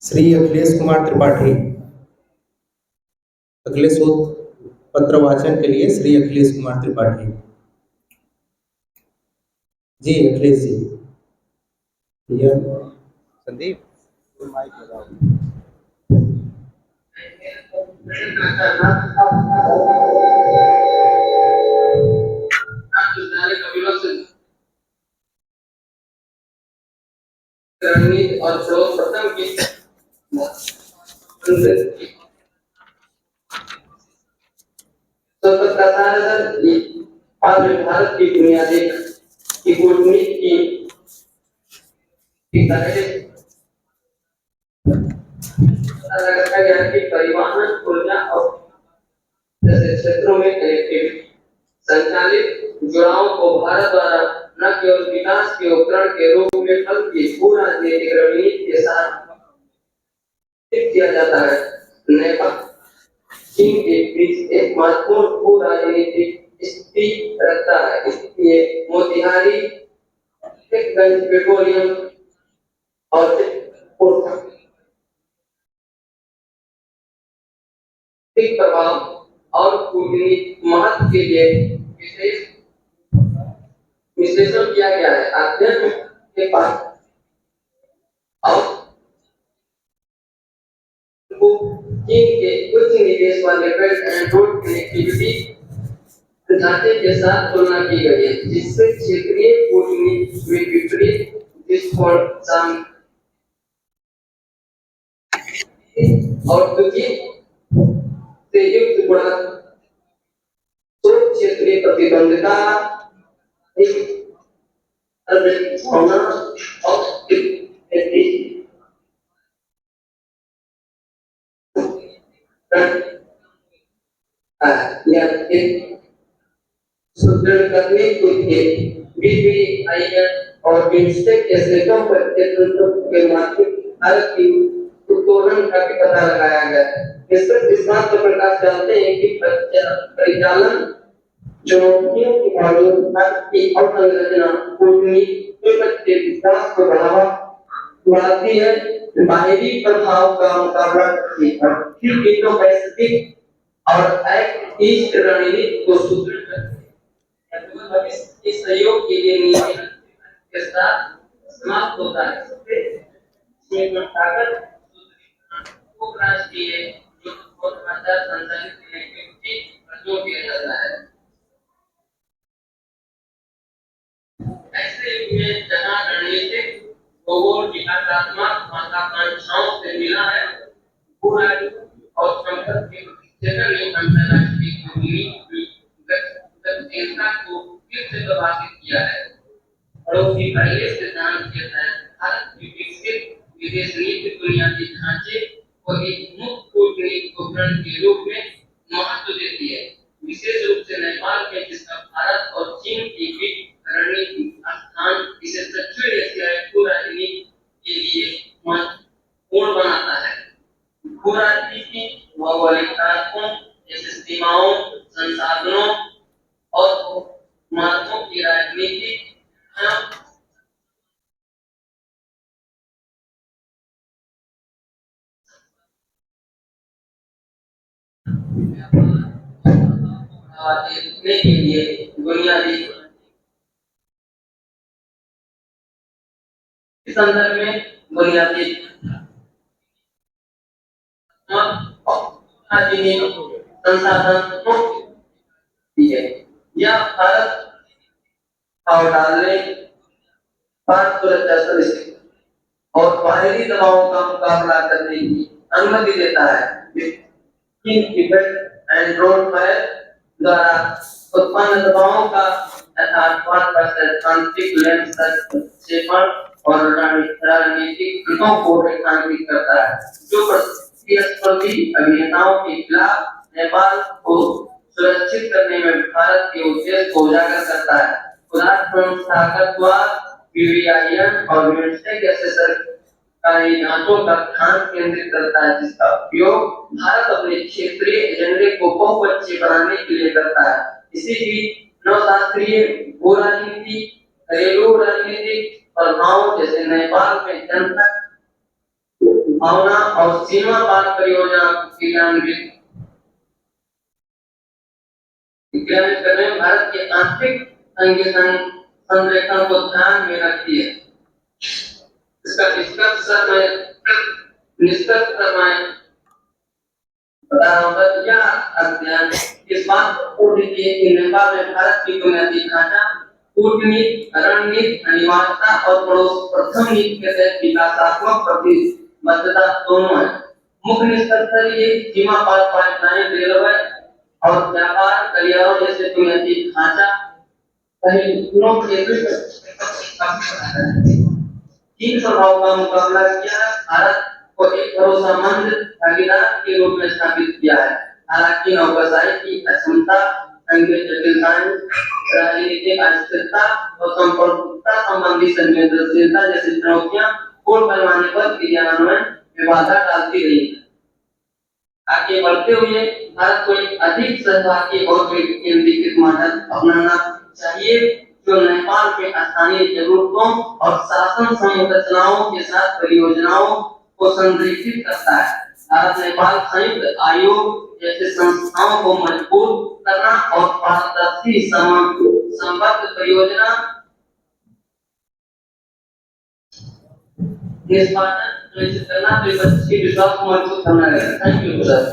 श्री अखिलेश कुमार त्रिपाठी। अगले शोध पत्र वाचन के लिए श्री अखिलेश कुमार त्रिपाठी जी। अखिलेश जी, संदीप माइक लगाओ। रणनीति और सर्वप्रथम की आज भारत की बुनियादी की कूटनीति की रखा गया कि परिवहन, ऊर्जा और जैसे क्षेत्रों में कनेक्टिविटी संचालित जुड़ाव को भारत द्वारा न केवल विकास के उपकरण के रूप में बल्कि पूर्ण राजनीतिक रणनीति के साथ किया जाता है। नेपाल चीन के बीच एक महत्वपूर्ण भू राजनीतिक स्थिति रखता है। इसलिए मोतिहारी, गंज पेट्रोलियम और प्रभाव और कूटनीतिक महत्व के लिए विशेष विश्लेषण किया गया है। अध्ययन के पास और चीन के उच्च निवेश वाले बेल्ट एंड रोड कनेक्टिविटी ढांचे के साथ तुलना की गई है, जिससे क्षेत्रीय कूटनीति में विपरीत दृष्टिकोण और दुखी से युक्त गुणा क्षेत्रीय प्रतिबंधता होना और सुदृढ़ करने के लिए BBIN और बिम्स्टेक जैसे कम प्रतिबंधों के माध्यम भारत की उत्तोलन का भी पता लगाया गया है। इस बात पर प्रकाश डालते हैं कि परिचालन चुनौतियों की भारत की अवसंरचना कूटनीति के विकास को बढ़ाती है बाहरी प्रभाव का मुकाबला करती है, फिर इंडो पैसिफिक और एक्ट ईस्ट रणनीति को सुदृढ़ करती है। भविष्य के सहयोग के लिए नीति के साथ समाप्त होता है। इसमें ताकत राष्ट्रीय जो संचालित कनेक्टिविटी प्रयोग किया जाता है। ऐसे युग में जहाँ रणनीतिक भूगोल विकासात्मक महत्वाकांक्षाओं से मिला है, भूराजनीति और संपर्क के क्षेत्र ने अंतर्राष्ट्रीय गतिशीलता को फिर से प्रभावित किया है। पड़ोसी पहले सिद्धांत के तहत भारत की विकसित विदेश नीति बुनियादी ढांचे को एक मुक्त कूटनीतिक उपकरण के रूप में महत्व देती है, विशेष रूप से नेपाल में जिसका भारत और चीन के बीच रणनीतिक स्थान इसे दक्षिण एशियाई भू राजनीति के लिए महत्वपूर्ण बनाता है। भू राजनीति भौगोलिक कारकों जैसे सीमाओं, संसाधनों और मार्गों की राजनीति देखने के लिए बुनियादी इस संदर्भ में बुनियादी संसाधनों है। यह भारत और डालने भारत सुरक्षा सुनिश्चित और बाहरी दबावों का मुकाबला करने की अनुमति देता है। तिब्बत एंड रोड फायर द्वारा उत्पन्न दबावों का और रणनीतिक हितों को रेखांकित करता है, जो प्रतिस्पर्धी अभिनेताओं के खिलाफ नेपाल को सुरक्षित करने में भारत के उद्देश्य को उजागर करता है। उदाहरण ताकतवर पीवीआईएन और बिम्स्टेक जैसे सरकारी ढांचों का ध्यान केंद्रित करता है, जिसका उपयोग भारत अपने क्षेत्रीय एजेंडे को बहुपक्षीय बनाने के लिए करता है। इसी बीच नौशास्त्रीय भू राजनीति, घरेलू रणनीति प्रभावों जैसे नेपाल में जनता भावना और सीमा पार परियोजना क्रियान्वित करने में भारत के आंतरिक संरेखण को ध्यान में रखती है। इसका निष्कर्ष यह अध्ययन इस बात को देखिए कि नेपाल में भारत की बुनियादी ढांचा, कूटनीति, रणनीति, अनिवार्यता और पड़ोस प्रथम नीति के तहत विकासात्मक प्रतिबद्धता दोनों है। मुख्य निष्कर्ष ये सीमा पार पाइपलाइन, रेलवे और व्यापार गलियारों जैसे बुनियादी ढांचा पहलुओं के तीन प्रभाव का मुकाबला किया, भारत को एक भरोसेमंद भागीदार के रूप में स्थापित किया है। हालांकि नौकरशाही की अक्षमता, जटिलताएं, राजनीतिक अस्थिरता और संप्रभुता संबंधी संवेदनशीलता जैसी चुनौतियां पूर्ण पैमाने पर क्रियान्वयन में बाधा डालती रही। आगे बढ़ते हुए भारत को एक अधिक सहभागी और केंद्रीकृत मॉडल अपनाना चाहिए, जो नेपाल के स्थानीय जरूरतों और शासन संरचनाओं के साथ परियोजनाओं को संरेखित करता है। भारत नेपाल संयुक्त आयोग जैसे संस्थाओं को मजबूत करना और पारदर्शी संबद्ध परियोजना निष्पादन सुनिश्चित करना द्विपक्षीय विश्वास को मजबूत करना है। Thank you sir.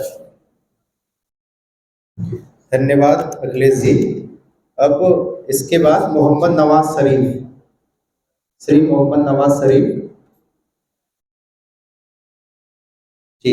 धन्यवाद अखिलेश जी। अब इसके बाद मोहम्मद नवाज शरीफ, श्री मोहम्मद नवाज शरीफ जी,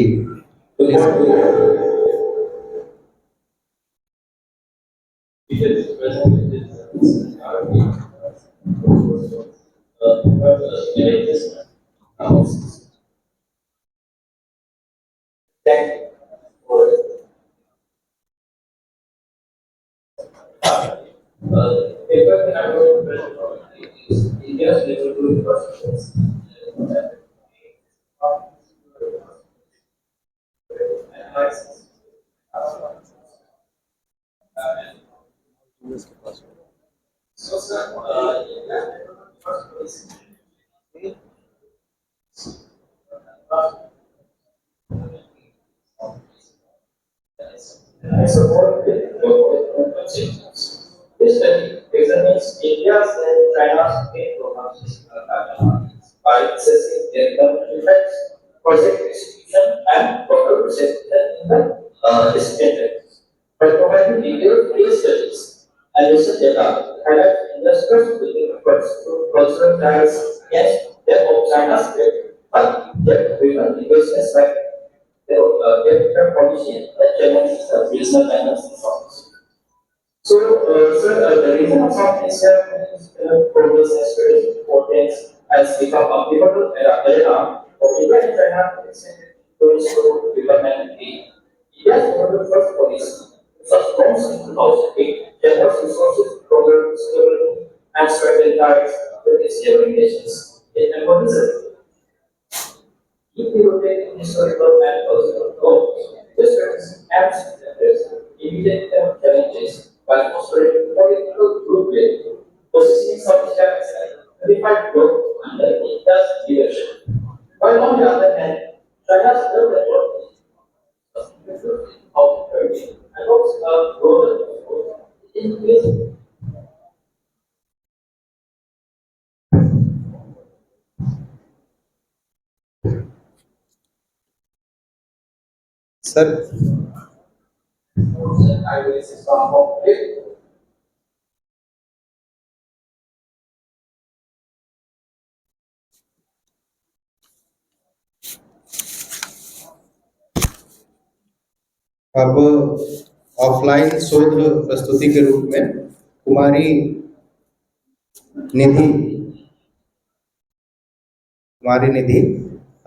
I support your conceptions. This study examines India's and China's main programs by assessing their economic effects, project execution, and local perception in the recipient. By providing detailed case studies and research data, highlight industries with efforts to cultural ties against that of China's trade, but yet driven investments like their different policy that challenges the regional balance in songs. So, sir, the reason of South Asia is progress and strategic importance has become a pivotal era of India and China extended tourist development aid. India's global first policy, such launched in 2008, generates resources, promote stability, and strengthen ties with its neighboring nations. It embodies a if we rotate in historical and cultural goals, districts and challenges, immediate challenges, while fostering political goodwill, positioning South Asia as a unified group under India's leadership. While on the other hand, China's development of emerging adopts a broader approach in which sir I will say some of it. अब offline शोध प्रस्तुति के रूप में कुमारी निधि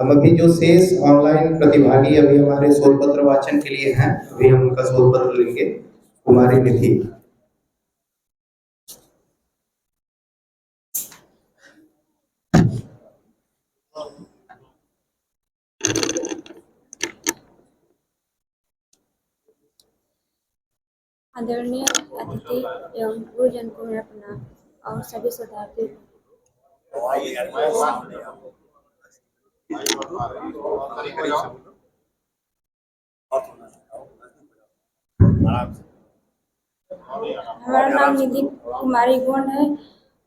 हम अभी जो शेष ऑनलाइन प्रतिभागी अभी हमारे शोध पत्र वाचन के लिए हैं, अभी हम उनका शोध पत्र लेंगे। कुमारी निधि। आदरणीय अतिथि एवं गुरुजन को मेरा प्रणाम और सभी शोधार्थियों को। हमारा नाम निधि कुमारी गोंड है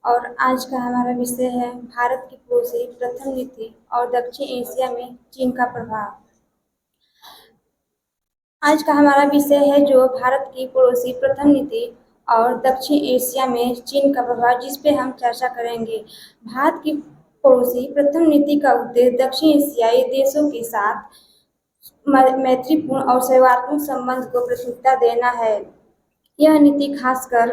और आज का हमारा विषय है भारत की पड़ोसी प्रथम नीति और दक्षिण एशिया में चीन का प्रभाव। आज का हमारा विषय है जो भारत की पड़ोसी प्रथम नीति और दक्षिण एशिया में चीन का प्रभाव, जिस पे हम चर्चा करेंगे। भारत की पड़ोसी प्रथम नीति का उद्देश्य दक्षिण एशियाई देशों के साथ मैत्रीपूर्ण और सौहार्दपूर्ण संबंध को प्राथमिकता देना है। यह नीति खासकर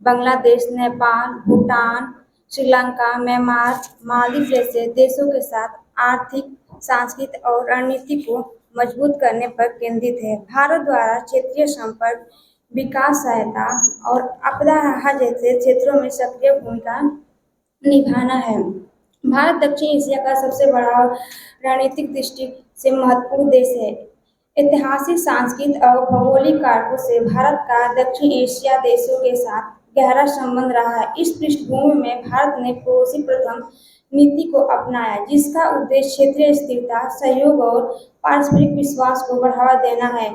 बांग्लादेश, नेपाल, भूटान, श्रीलंका, म्यांमार, मालदीव जैसे देशों के साथ आर्थिक, सांस्कृतिक और रणनीति को मजबूत करने पर केंद्रित है। भारत द्वारा क्षेत्रीय संपर्क, विकास सहायता और आपदा राहत जैसे क्षेत्रों में सक्रिय भूमिका निभाना है। भारत दक्षिण एशिया का सबसे बड़ा और रणनीतिक दृष्टि से महत्वपूर्ण देश है। ऐतिहासिक, सांस्कृतिक और भौगोलिक कारकों से भारत का दक्षिण एशिया देशों के साथ गहरा संबंध रहा है। इस पृष्ठभूमि में भारत ने पड़ोसी प्रथम नीति को अपनाया, जिसका उद्देश्य क्षेत्रीय स्थिरता, सहयोग और पारस्परिक विश्वास को बढ़ावा देना है।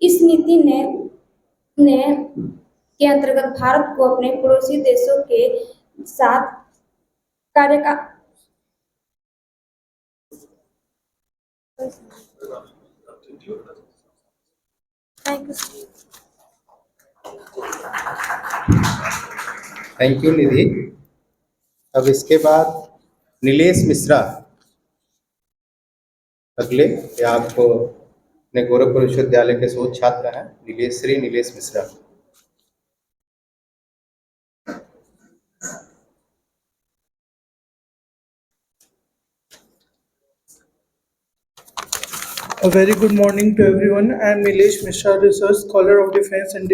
इस नीति ने के अंतर्गत भारत को अपने पड़ोसी देशों के साथ कार्य का थैंक यू निधि। अब इसके बाद नीलेश मिश्रा अगले, ये आपको अपने गोरखपुर विश्वविद्यालय के शोध छात्र हैं, Shri Nilesh Mishra. A very good morning to everyone. I am Nilesh Mishra, Research Scholar of Defense and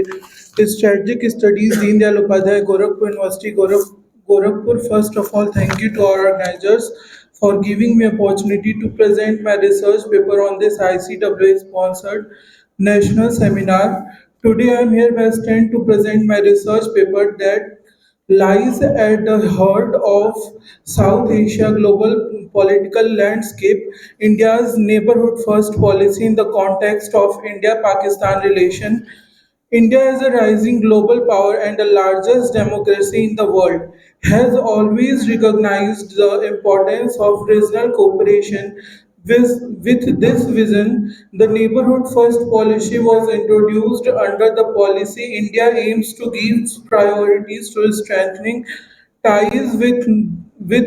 Strategic Studies, Deen Dayal Upadhyay, Gorakhpur University, Gorakhpur. First of all, thank you to our organizers for giving me opportunity to present my research paper on this ICWA sponsored national seminar. Today I am here by stand to present my research paper that lies at the heart of South Asia global political landscape. India's neighborhood first policy in the context of India-Pakistan relation. India is a rising global power and the largest democracy in the world, has always recognized the importance of regional cooperation. With this vision, the Neighborhood First policy was introduced. Under the policy, India aims to give priorities to strengthening ties with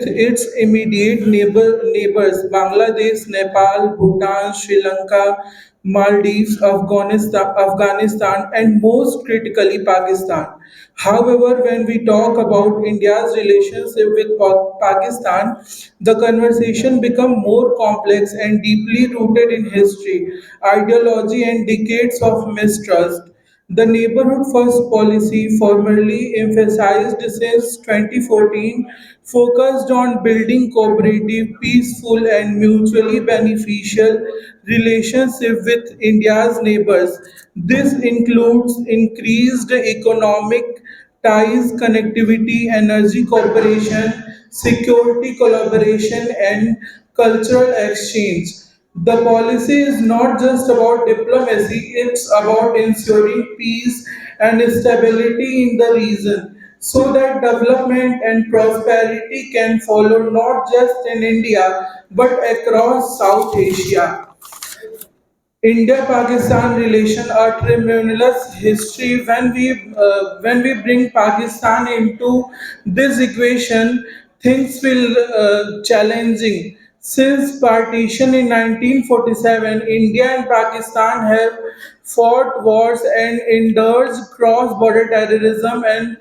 its immediate neighbors Bangladesh, Nepal, Bhutan, Sri Lanka, Maldives, Afghanistan, and most critically Pakistan. However, when we talk about India's relationship with Pakistan, the conversation becomes more complex and deeply rooted in history, ideology, and decades of mistrust. The Neighborhood First policy, formerly emphasized since 2014, focused on building cooperative, peaceful, and mutually beneficial relationship with India's neighbors. This includes increased economic ties, connectivity, energy cooperation, security collaboration, and cultural exchange. The policy is not just about diplomacy, it's about ensuring peace and stability in the region so that development and prosperity can follow not just in India but across South Asia. India-Pakistan relation are tremendous history. When we bring Pakistan into this equation, things will challenging. Since partition in 1947, India and Pakistan have fought wars and endured cross-border terrorism and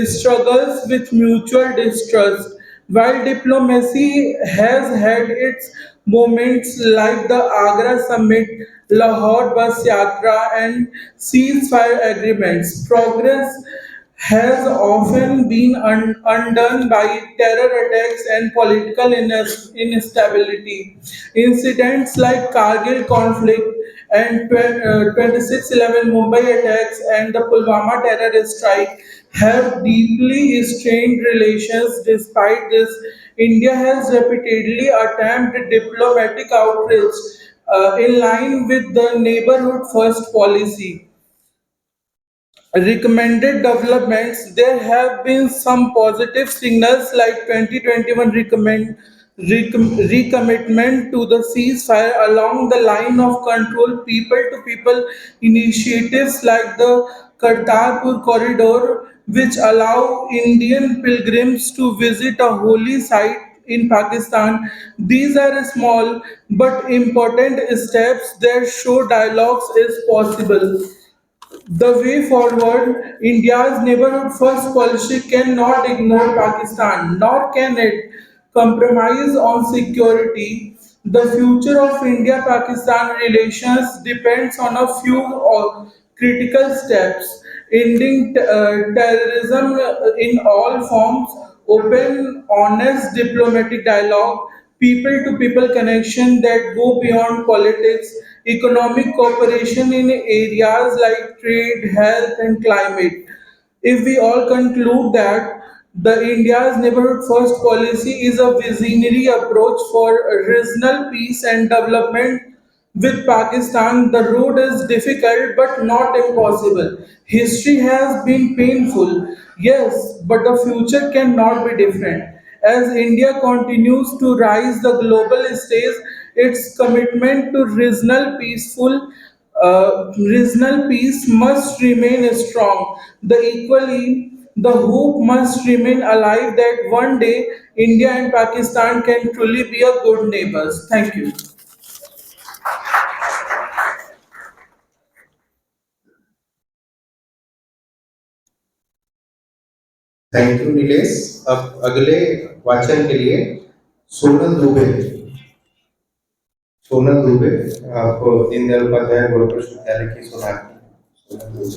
struggles with mutual distrust. While diplomacy has had its moments like the Agra summit, Lahore Bus Yatra, and ceasefire agreements, progress has often been undone by terror attacks and political instability. Incidents like Kargil conflict and 26/11 Mumbai attacks and the Pulwama terror strike have deeply strained relations. Despite this, India has repeatedly attempted diplomatic outreach in line with the neighborhood first policy recommended developments. There have been some positive signals like 2021 recommitment to the ceasefire along the line of control, people to people initiatives like the Kartarpur corridor, which allow Indian pilgrims to visit a holy site in Pakistan. These are small but important steps that show dialogues is possible. The way forward, India's neighborhood first policy cannot ignore Pakistan, nor can it compromise on security. The future of India Pakistan relations depends on a few critical steps: ending terrorism in all forms, open, honest diplomatic dialogue, people to people connection that go beyond politics, economic cooperation in areas like trade, health, and climate. If we all conclude that the India's neighborhood first policy is a visionary approach for regional peace and development with Pakistan, the road is difficult but not impossible. History has been painful, yes, but the future cannot be different. As India continues to rise the global stage, its commitment to regional peace must remain strong. The hope must remain alive that one day India and Pakistan can truly be a good neighbors. Thank you. Thank you Nilesh. अब अगले वाचन के लिए सोनल दुबे, आप दीनदयाल उपाध्याय गोरखपुर विश्वविद्यालय की शोधार्थी Sonal Dubey.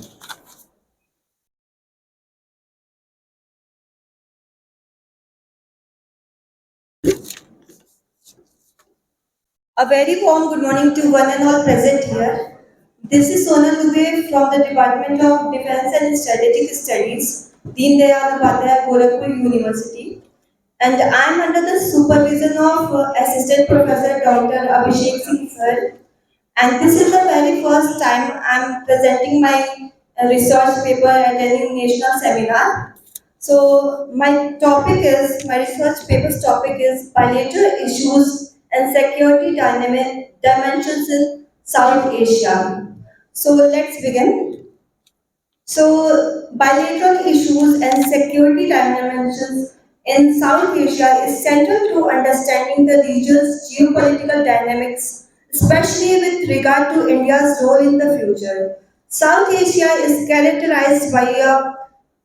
A very warm good morning to one and all present here. This is Sonal Dubey from the Department of Defense and Strategic Studies. Deen Dayal Upadhyay, Gorakhpur University, and I am under the supervision of Assistant Professor Dr. Abhishek Singh sir. And this is the very first time I am presenting my research paper at any national seminar. So my research paper's topic is bilateral issues and security dynamic dimensions in South Asia. So let's begin. So, bilateral issues and security dimensions in South Asia is central to understanding the region's geopolitical dynamics, especially with regard to India's role in the future. South Asia is characterized by a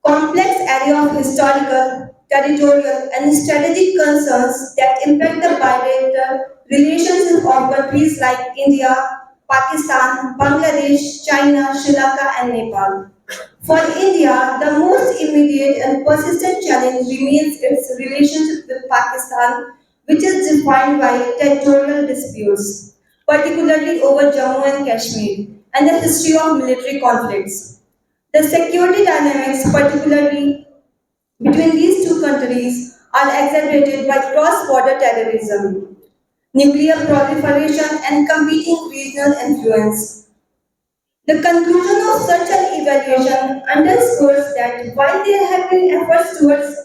complex array of historical, territorial, and strategic concerns that impact the bilateral relations of countries like India, Pakistan, Bangladesh, China, Sri Lanka, and Nepal. For India, the most immediate and persistent challenge remains its relationship with Pakistan, which is defined by territorial disputes, particularly over Jammu and Kashmir, and the history of military conflicts. The security dynamics, particularly between these two countries, are exacerbated by cross border terrorism, nuclear proliferation, and competing regional influence. The conclusion of such an evaluation underscores that while there have been efforts towards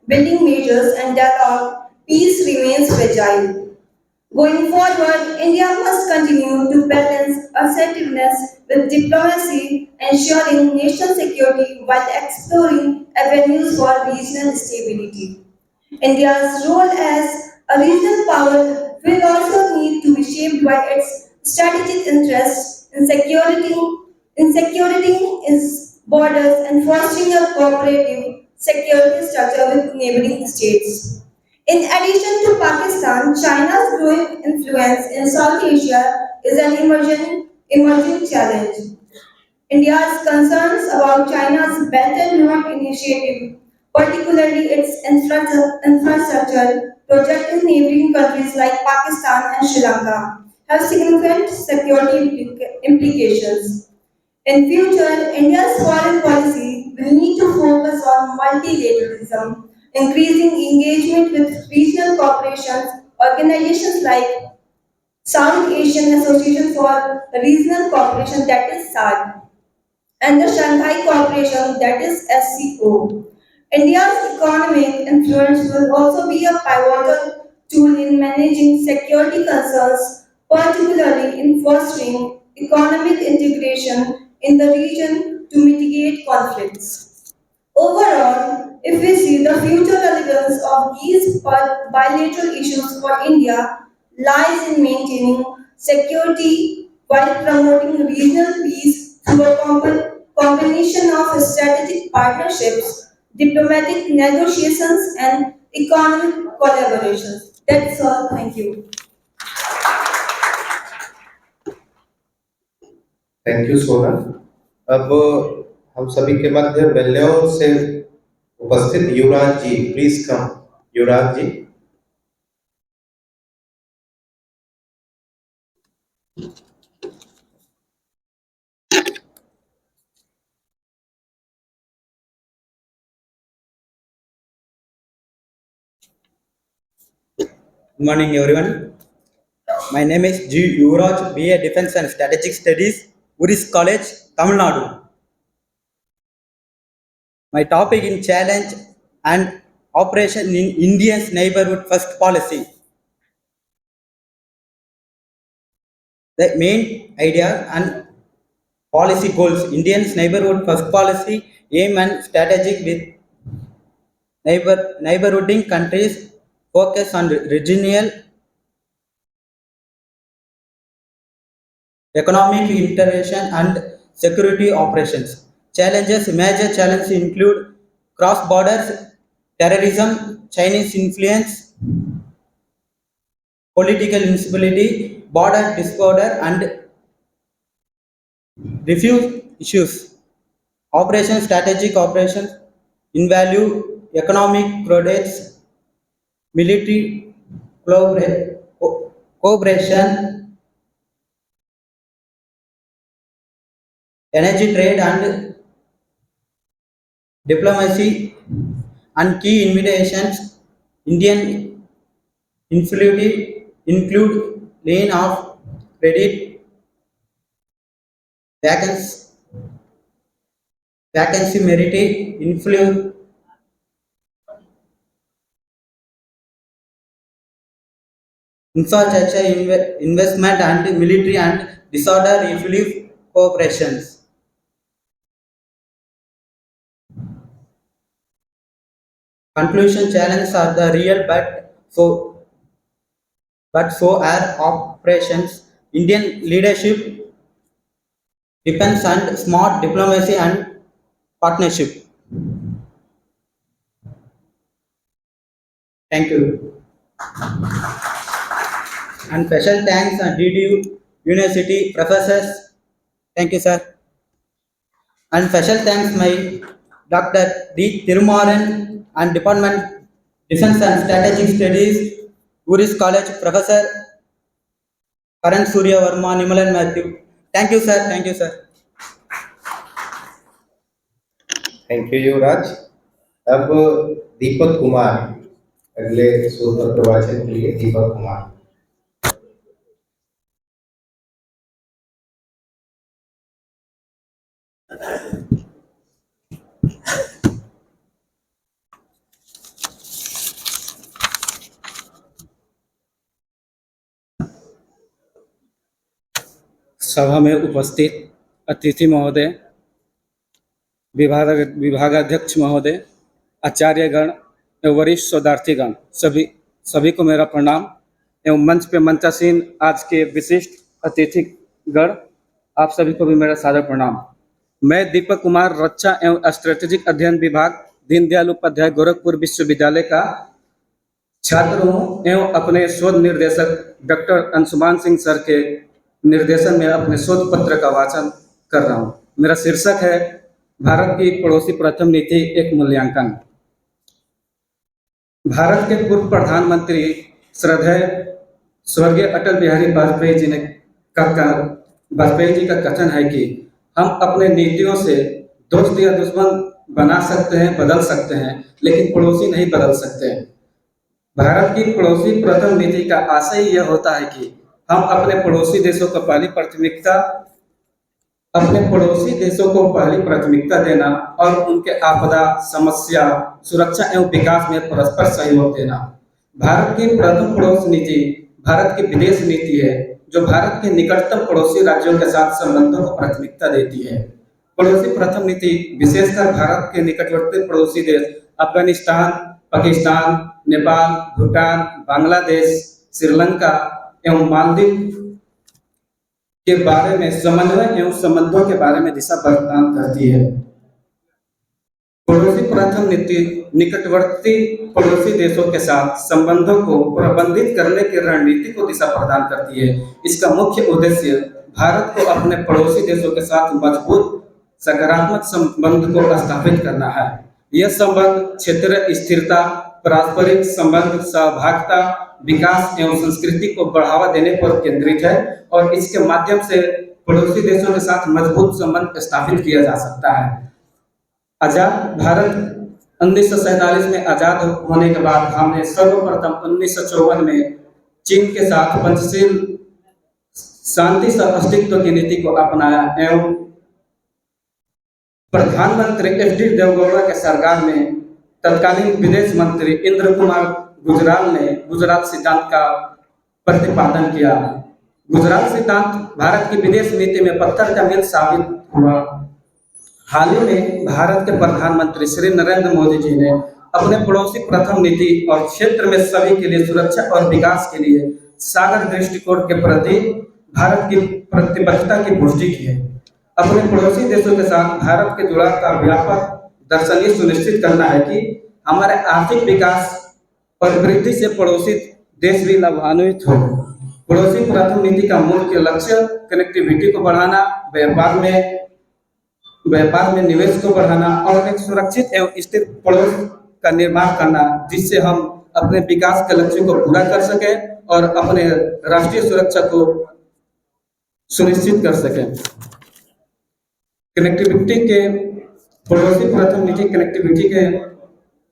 building measures and dialogue, peace remains fragile. Going forward, India must continue to balance assertiveness with diplomacy, ensuring national security while exploring avenues for regional stability. India's role as a regional power will also need to be shaped by its strategic interests in security its borders and fostering a cooperative security structure with neighboring states. In addition to Pakistan, China's growing influence in South Asia is an emerging challenge. India's concerns about China's Belt and Road Initiative, particularly its infrastructure project in neighboring countries like Pakistan and Sri Lanka, have significant security implications. In future, India's foreign policy will need to focus on multilateralism, increasing engagement with regional corporations, organizations like South Asian Association for Regional Cooperation, that is SARC, and the Shanghai Cooperation, that is SCO. India's economic influence will also be a pivotal tool in managing security concerns, particularly in fostering economic integration in the region to mitigate conflicts. Overall, if we see the future relevance of these bilateral issues for India lies in maintaining security while promoting regional peace through a combination of strategic partnerships, diplomatic negotiations, and economic collaborations. That's all. Thank you. Thank you Sonal. अब हम सभी के मध्य बेल्लौर से उपस्थित Yuvraj ji, please come. Yuvraj ji. Good morning, everyone. My name is G. Yuvraj, BA Defense and Strategic Studies, Uris College, Tamil Nadu. My topic in challenge and operation in India's neighborhood first policy. The main idea and policy goals. India's neighborhood first policy aim and strategic with neighborhooding countries focus on regional economic integration and security operations. Major challenges include cross borders, terrorism, Chinese influence, political instability, border disorder, and refuse issues. Operations, strategic operations, in value, economic products, military cooperation, energy trade, and diplomacy, and key invitations. Indian influence include lane of credit, vacancy, merit, influence, infrastructure investment, and military and disorder relief cooperations. Conclusion challenges are the real, but so are operations. Indian leadership depends on smart diplomacy and partnership. Thank you. And special thanks and DDU University professors. Thank you, sir. And special thanks my Dr. D. Tirumaran and Department Defense and Strategic Studies, Guris College Professor Karan Surya Verma, Nimalan Matthew. Thank you, sir. Thank you, sir. Thank you Yuvraj. अब दीपक कुमार अगले शोध पत्र वाचन के लिए दीपक कुमार। सभा में उपस्थित अतिथि महोदय, विभागाध्यक्ष महोदय, आचार्यगण एवं वरिष्ठ शोधार्थीगण, सभी को मेरा प्रणाम एवं मंच पे मंचासीन आज के विशिष्ट अतिथिगण, आप सभी को भी मेरा सादर प्रणाम। मैं दीपक कुमार, रक्षा एवं स्ट्रेटेजिक अध्ययन विभाग, दीनदयाल उपाध्याय गोरखपुर विश्वविद्यालय का छात्र हूँ एवं अपने शोध निर्देशक डॉक्टर अंशुमान सिंह सर के निर्देशन में अपने शोध पत्र का वाचन कर रहा हूँ। मेरा शीर्षक है भारत की पड़ोसी प्रथम नीति एक मूल्यांकन। भारत के पूर्व प्रधानमंत्री श्रद्धेय स्वर्गीय अटल बिहारी वाजपेयी जी का कथन है कि हम अपने नीतियों से दोस्त या दुश्मन बना सकते हैं, बदल सकते हैं, लेकिन पड़ोसी नहीं बदल सकते। भारत की पड़ोसी प्रथम नीति का आशय यह होता है कि हम अपने पड़ोसी देशों को पहली प्राथमिकता देना और उनके आपदा, समस्या, सुरक्षा एवं विकास में परस्पर सहयोग देना। भारत की प्रथम पड़ोस नीति भारत की विदेश नीति है, जो भारत के निकटतम पड़ोसी राज्यों के साथ संबंधों को प्राथमिकता देती है। पड़ोसी प्रथम नीति विशेषकर भारत के निकटवर्ती पड़ोसी देश अफगानिस्तान, पाकिस्तान, नेपाल, भूटान, बांग्लादेश, श्रीलंका एवं मालदीव के बारे में समन्वय एवं संबंधों के बारे में दिशा प्रदान करती है। पड़ोसी प्रथम नीति निकटवर्ती पड़ोसी देशों के साथ संबंधों को प्रबंधित करने की रणनीति को दिशा प्रदान करती है। इसका मुख्य उद्देश्य भारत को अपने पड़ोसी देशों के साथ मजबूत सकारात्मक संबंध को स्थापित करना है। यह संबंध क्षेत्रीय स्थिरता, पारस्परिक संबंध, सहभागिता, विकास एवं संस्कृति को बढ़ावा देने पर केंद्रित है और इसके माध्यम से पड़ोसी देशों के साथ मजबूत संबंध स्थापित किया जा सकता है। आजाद भारत 1947 में आजाद होने के बाद हमने सर्वप्रथम 1954 में चीन के साथ पंचशील शांति सह अस्तित्व की नीति को अपनाया एवं प्रधानमंत्री एच.डी. देवेगौड़ा के सरकार में तत्कालीन विदेश मंत्री इंद्र कुमार गुजराल ने गुजराल सिद्धांत का प्रतिपादन किया। गुजराल सिद्धांत भारत की विदेश नीति में पत्थर का मील साबित हुआ। हाल ही में भारत के प्रधानमंत्री श्री नरेंद्र मोदी जी ने अपने पड़ोसी प्रथम नीति और क्षेत्र में सभी के लिए सुरक्षा और विकास के लिए सागर दृष्टिकोण के प्रति भारत की प्रतिबद्धता की पुष्टि की है। अपने पड़ोसी देशों के साथ भारत के जुड़ाव का व्यापक दर्शन ये सुनिश्चित करना है कि हमारे आर्थिक विकास और वृद्धि से पड़ोसी देश भी लाभान्वित हो। पड़ोसी प्रथम नीति का मुख्य लक्ष्य कनेक्टिविटी को बढ़ाना, व्यापार में निवेश को बढ़ाना और एक सुरक्षित एवं स्थिर पड़ोस का निर्माण करना, जिससे हम अपने विकास के लक्ष्य को पूरा कर सके और अपने राष्ट्रीय सुरक्षा को सुनिश्चित कर सके। कनेक्टिविटी के पड़ोसी प्रथम निजी कनेक्टिविटी के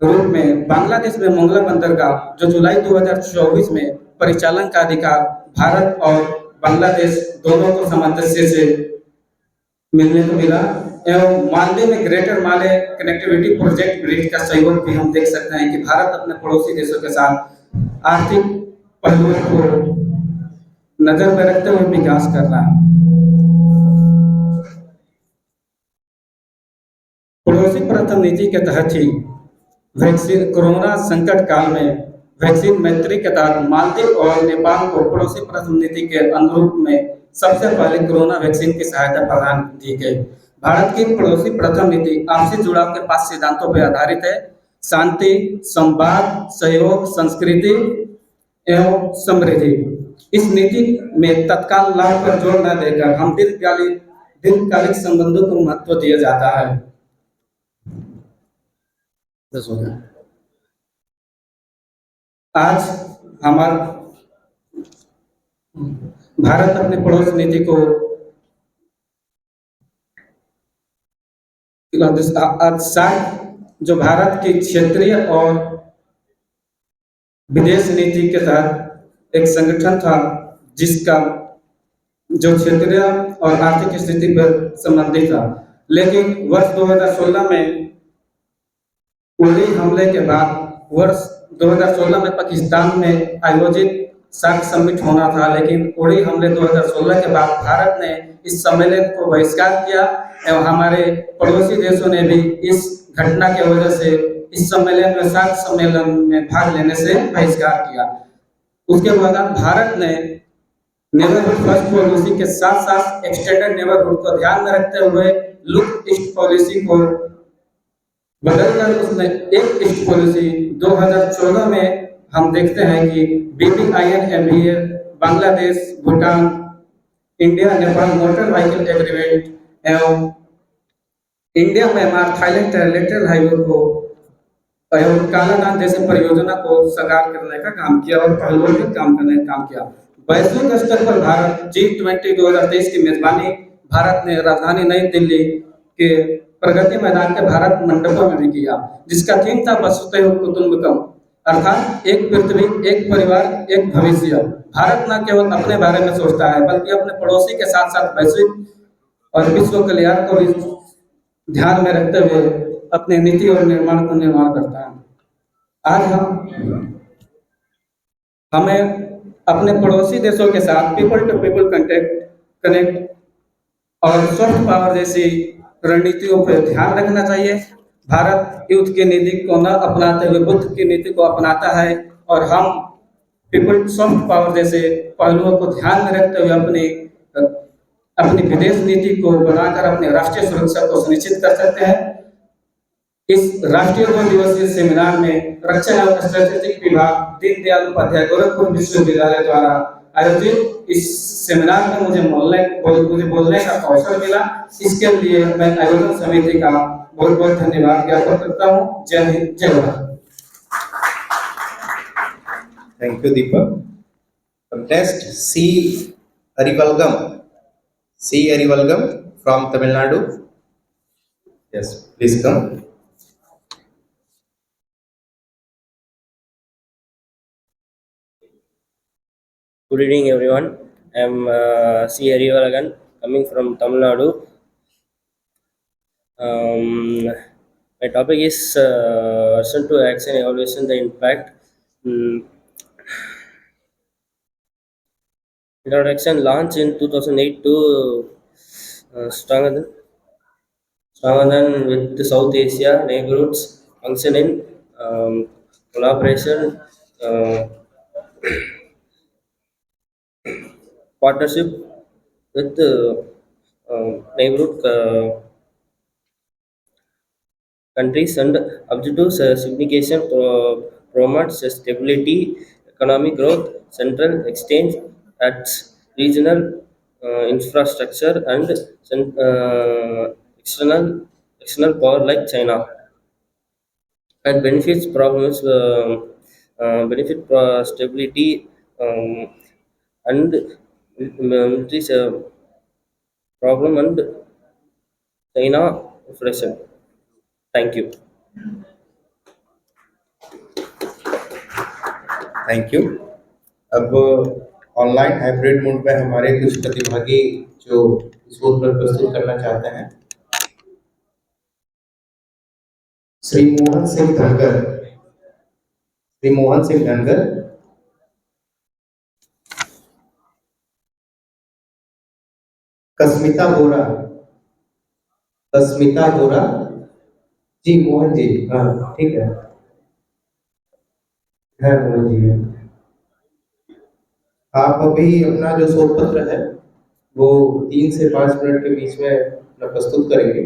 रूप में बांग्लादेश में मोंगला बंदरगाह जो जुलाई 2024 में परिचालन का अधिकार भारत और बांग्लादेश दोनों को सामंजस्य से मिलने को मिला एवं मालदीव में ग्रेटर माले कनेक्टिविटी प्रोजेक्ट ब्रिज का सहयोग भी हम देख सकते हैं कि भारत अपने पड़ोसी देशों के साथ आर्थिक पहलुओं को नजर में रखते हुए विकास कर रहा है। पड़ोसी प्रथम नीति के तहत ही वैक्सीन कोरोना संकट काल में वैक्सीन मैत्री के तहत मालदीव और नेपाल को पड़ोसी प्रथम नीति के अनुरूप में सबसे पहले कोरोना वैक्सीन की सहायता प्रदान की गई। भारत की पड़ोसी प्रथम नीति आपसी जुड़ाव के 5 सिद्धांतों पर आधारित है: शांति, संवाद, सहयोग, संस्कृति एवं समृद्धि। इस नीति में तत्काल लाभ पर जोर न देकर हम दीर्घकालिक संबंधों को महत्व दिया जाता है। आज हमारा भारत अपने पड़ोस नीति को जो भारत की क्षेत्रीय और विदेश नीति के तहत एक संगठन था जिसका जो क्षेत्रीय और आर्थिक स्थिति पर संबंधित था, लेकिन वर्ष 2016 में उड़ी हमले के बाद वर्ष 2016 में पाकिस्तान में आयोजित सार्क समिट होना था, लेकिन उड़ी हमले 2016 के बाद भारत ने इस सम्मेलन को बहिष्कार किया एवं हमारे पड़ोसी देशों ने भी इस घटना की वजह से इस सम्मेलन में सार्क सम्मेलन में भाग लेने से बहिष्कार किया। उसके बाद भारत ने नेबरहुड फर्स्ट पॉलिसी के साथ साथ एक्सटेंडेड नेबरहुड को ध्यान में रखते हुए लुक ईस्ट पॉलिसी को बदलकर उसने एक ईस्ट पॉलिसी 2014 में हम देखते हैं कि BBINMBA Bangladesh, Bhutan, India, Nepal motor vehicle agreement एवं India, Myanmar, Thailand trilateral highway को एवं कालादान जैसे परियोजना को साकार करने का काम किया और पहलुओं में काम करने का काम किया। वैश्विक स्तर पर भारत G20 2023 की मेजबानी भारत ने राजधानी नई दिल्ली के प्रगति मैदान के भारत मंडपों में भी किया, जिसका थीम था वसुधैव कुटुंबकम, अर्थात एक पृथ्वी, एक परिवार, एक भविष्य। भारत न केवल अपने बारे में सोचता है बल्कि अपने पड़ोसी के साथ साथ वैश्विक और विश्व कल्याण को भी ध्यान में रखते हुए अपनी नीति और निर्माण को निर्माण करता है। आज हमें अपने पड़ोसी देशों के साथ पीपल टू पीपल कनेक्ट और सॉफ्ट पावर जैसी रणनीतियों पर ध्यान रखना चाहिए। भारत युद्ध की नीति को न अपनाते हुए बुद्ध की नीति को अपनाता है और हम पीपल सॉफ्ट पावर जैसे पहलुओं को ध्यान में रखते हुए अपनी विदेश नीति को बनाकर अपने राष्ट्रीय सुरक्षा को सुनिश्चित कर सकते हैं। इस राष्ट्रीय 2 दिवसीय सेमिनार में रक्षा एवं स्ट्रेटेजिक विभाग दीनदयाल उपाध्याय गोरखपुर विश्वविद्यालय द्वारा आयोजित इस सेमिनार में मुझे बोलने का अवसर मिला। इसके लिए मैं आयोजन समिति का बहुत बहुत धन्यवाद ज्ञापन करता हूँ। जय हिंद, जय Bharat. Thank you, Deepak. Next, C. Arivalgam from Tamil Nadu. Yes, please come. Good evening, everyone. I am C. Arivalgan, coming from Tamil Nadu. My topic is version 2 action evaluation, the impact. Introduction launched in 2008 to stronger than with the South Asia neighborhoods, function in collaboration, partnership with neighborhood countries and objectives signification promotes stability, economic growth, central exchange acts, regional infrastructure and external power like China, and benefits problems stability and military problem and China operation. Thank you. Thank you. अब online hybrid mode में हमारे कुछ प्रतिभागी जो इस mode पर प्रस्तुत करना चाहते हैं, श्री मोहन सिंह धनगर, कस्मिता बोरा जी, मोहन जी, हाँ ठीक है मोहन जी है। आप अभी अपना जो शोध पत्र है वो 3 से 5 मिनट के बीच में अपना प्रस्तुत करेंगे।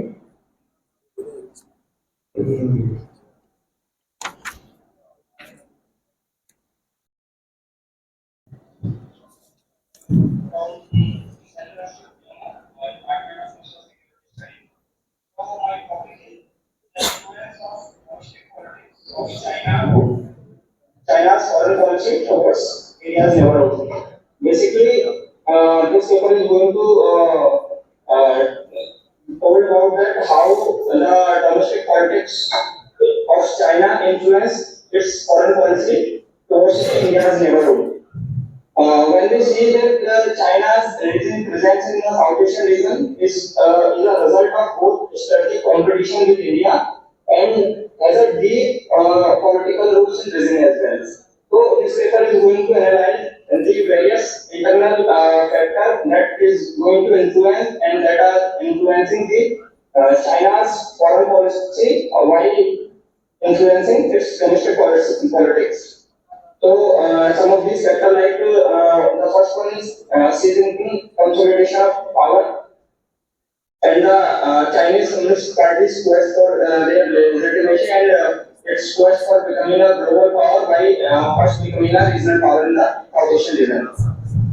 China's foreign policy towards India's neighborhood. Basically, this paper is going to told about that how the domestic politics of China influence its foreign policy towards India's neighborhood. When we see that China's rising presence in the South Asian region is a result of both strategic competition with India and has a deep political roots in region as well. So this paper is going to analyze the various internal factors that is going to influence and that are influencing the China's foreign policy while influencing its domestic politics. So some of these factors like the first one is Xi Jinping consolidation of power and the Chinese Communist Party's quest for their legitimation and its quest for becoming a global power by first becoming a regional power in the South Asian region.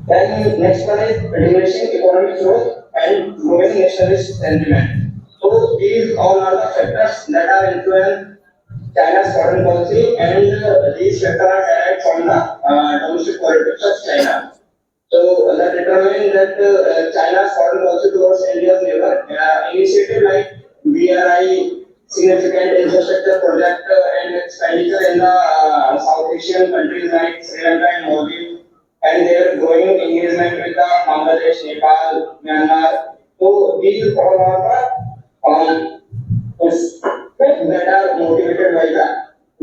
Then next one is diminishing economic growth and growing nationalist sentiment. So these all are the factors that are influencing China's foreign policy and these factors are derived from the domestic politics of China. So that determine that China's foreign policy towards India's neighbor initiative like BRI, significant infrastructure project and expenditure in the South Asian countries like Sri Lanka and Maldives, and their growing engagement with the Bangladesh, Nepal, Myanmar. So these all are the that are motivated by the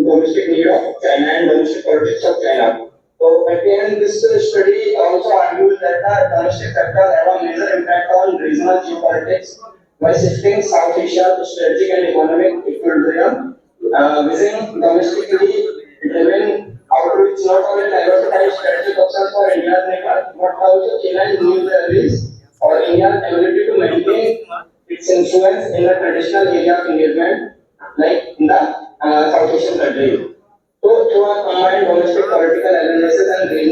domestic need of China and domestic politics of China. So at the end, this study also argues that the domestic factors have a major impact on regional geopolitics by shifting South Asia's strategic and economic equilibrium, within domestically driven outreach not only diversified strategic options for India's neighbor, but also challenge new rivalries or India's ability to maintain its influence in the traditional area of engagement, like in the South Asian countries. So, through a combined domestic political analysis and